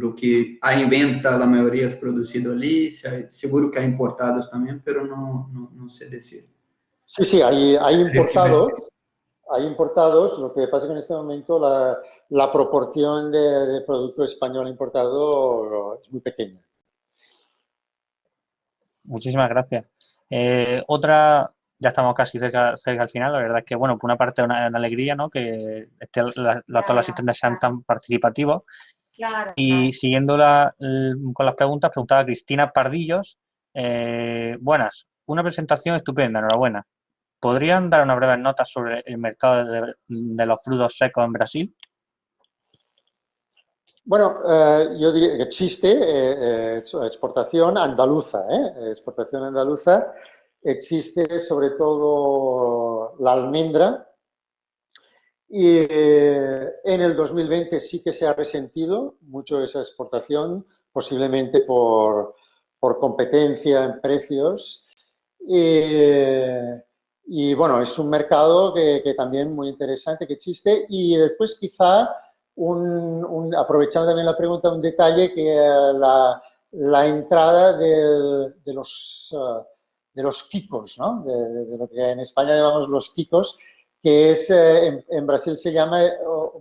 o que a inventa a maioria é produzido ali, seguro que há importados também, mas não sei dizer. Sí, sí, hay importados, lo que pasa es que en este momento la proporción de producto español importado es muy pequeña. Muchísimas gracias. Otra, ya estamos casi cerca al final, la verdad es que, bueno, por una parte una alegría, ¿no? Que todos los asistentes sean tan participativos. Claro, Y claro. siguiendo con las preguntas, preguntaba Cristina Pardillos. Buenas, una presentación estupenda, enhorabuena. ¿Podrían dar unas breves notas sobre el mercado de los frutos secos en Brasil? Bueno, yo diría que existe exportación andaluza, exportación andaluza. Existe sobre todo la almendra y en el 2020 sí que se ha resentido mucho esa exportación, posiblemente por competencia en precios. Y bueno, es un mercado que también muy interesante que existe. Y después quizá, aprovechando también la pregunta, un detalle que la entrada de los quicos, ¿no? De lo que en España llamamos los quicos, que es, en Brasil se llama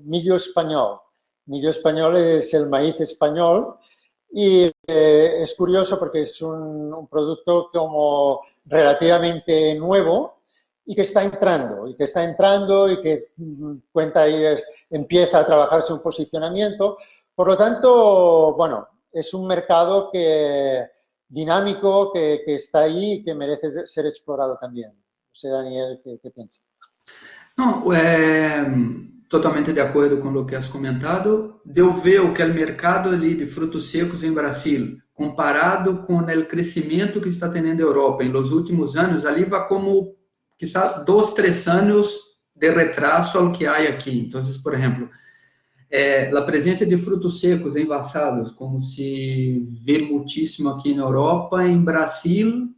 millo español. Millo español es el maíz español. Y es curioso porque es un producto como relativamente nuevo y que está entrando, y que cuenta ahí, empieza a trabajarse un posicionamiento. Por lo tanto, bueno, es un mercado dinámico que está ahí y que merece ser explorado también. No sé, Daniel, ¿qué piensas? Não, totalmente de acordo com o que has comentado. Deu ver o que é o mercado ali de frutos secos em Brasil, comparado com o crescimento que está tendo na Europa em los últimos anos, ali vai como, quizá, 2, 3 anos de retraso ao que há aqui. Então, por exemplo, a presença de frutos secos envasados, como se vê muitíssimo aqui na Europa, em Brasil,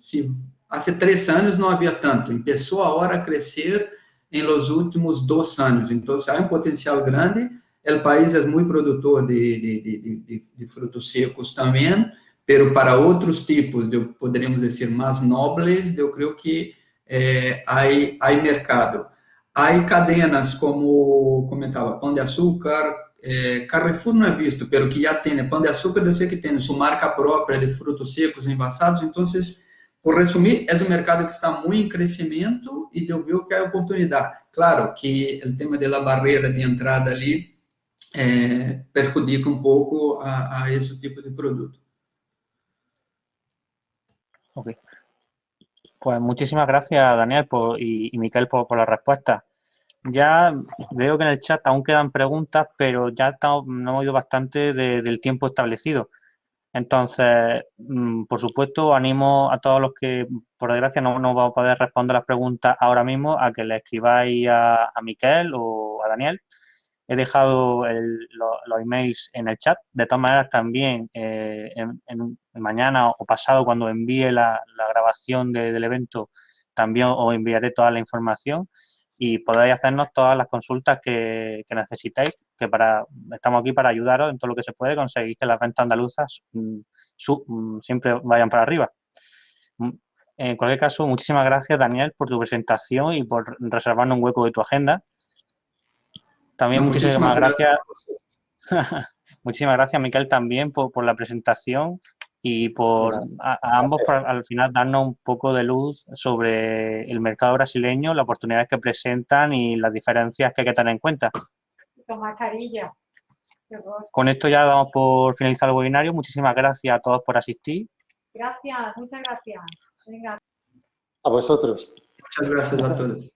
há 3 anos não havia tanto, começou agora a crescer em los últimos 2 anos. Então, há um potencial grande. O país é muito produtor de frutos secos também, pero para outros tipos, poderíamos dizer, mais nobres, eu creio que há mercado. Há cadenas como comentava, Pão de Açúcar, Carrefour não é visto, pero que já tem Pão de Açúcar, eu sei que tem sua marca própria de frutos secos envasados. Então, por resumir, é um mercado que está muito em crescimento e eu vejo que há oportunidade. Claro que o tema da barreira de entrada ali perjudica um pouco a esse tipo de produto. Ok. Pues muchísimas gracias, Daniel y Miquel por la respuesta. Ya veo que en el chat aún quedan preguntas, pero ya no hemos ido bastante del tiempo establecido. Entonces, por supuesto, animo a todos los que, por desgracia, no vamos a poder responder las preguntas ahora mismo, a que le escribáis a Miquel o a Daniel. He dejado los emails en el chat. De todas maneras, también mañana o pasado, cuando envíe la grabación del evento, también os enviaré toda la información y podéis hacernos todas las consultas que necesitéis, estamos aquí para ayudaros en todo lo que se puede, conseguir que las ventas andaluzas siempre vayan para arriba. En cualquier caso, muchísimas gracias, Daniel, por tu presentación y por reservarnos un hueco de tu agenda. También No, muchísimas gracias. gracias. Muchísimas gracias, Miquel, también por la presentación y por a ambos por al final darnos un poco de luz sobre el mercado brasileño, las oportunidades que presentan y las diferencias que hay que tener en cuenta. Con mascarilla. Con esto ya damos por finalizar el webinario. Muchísimas gracias a todos por asistir. Gracias, muchas gracias. Venga. A vosotros. Muchas gracias a todos.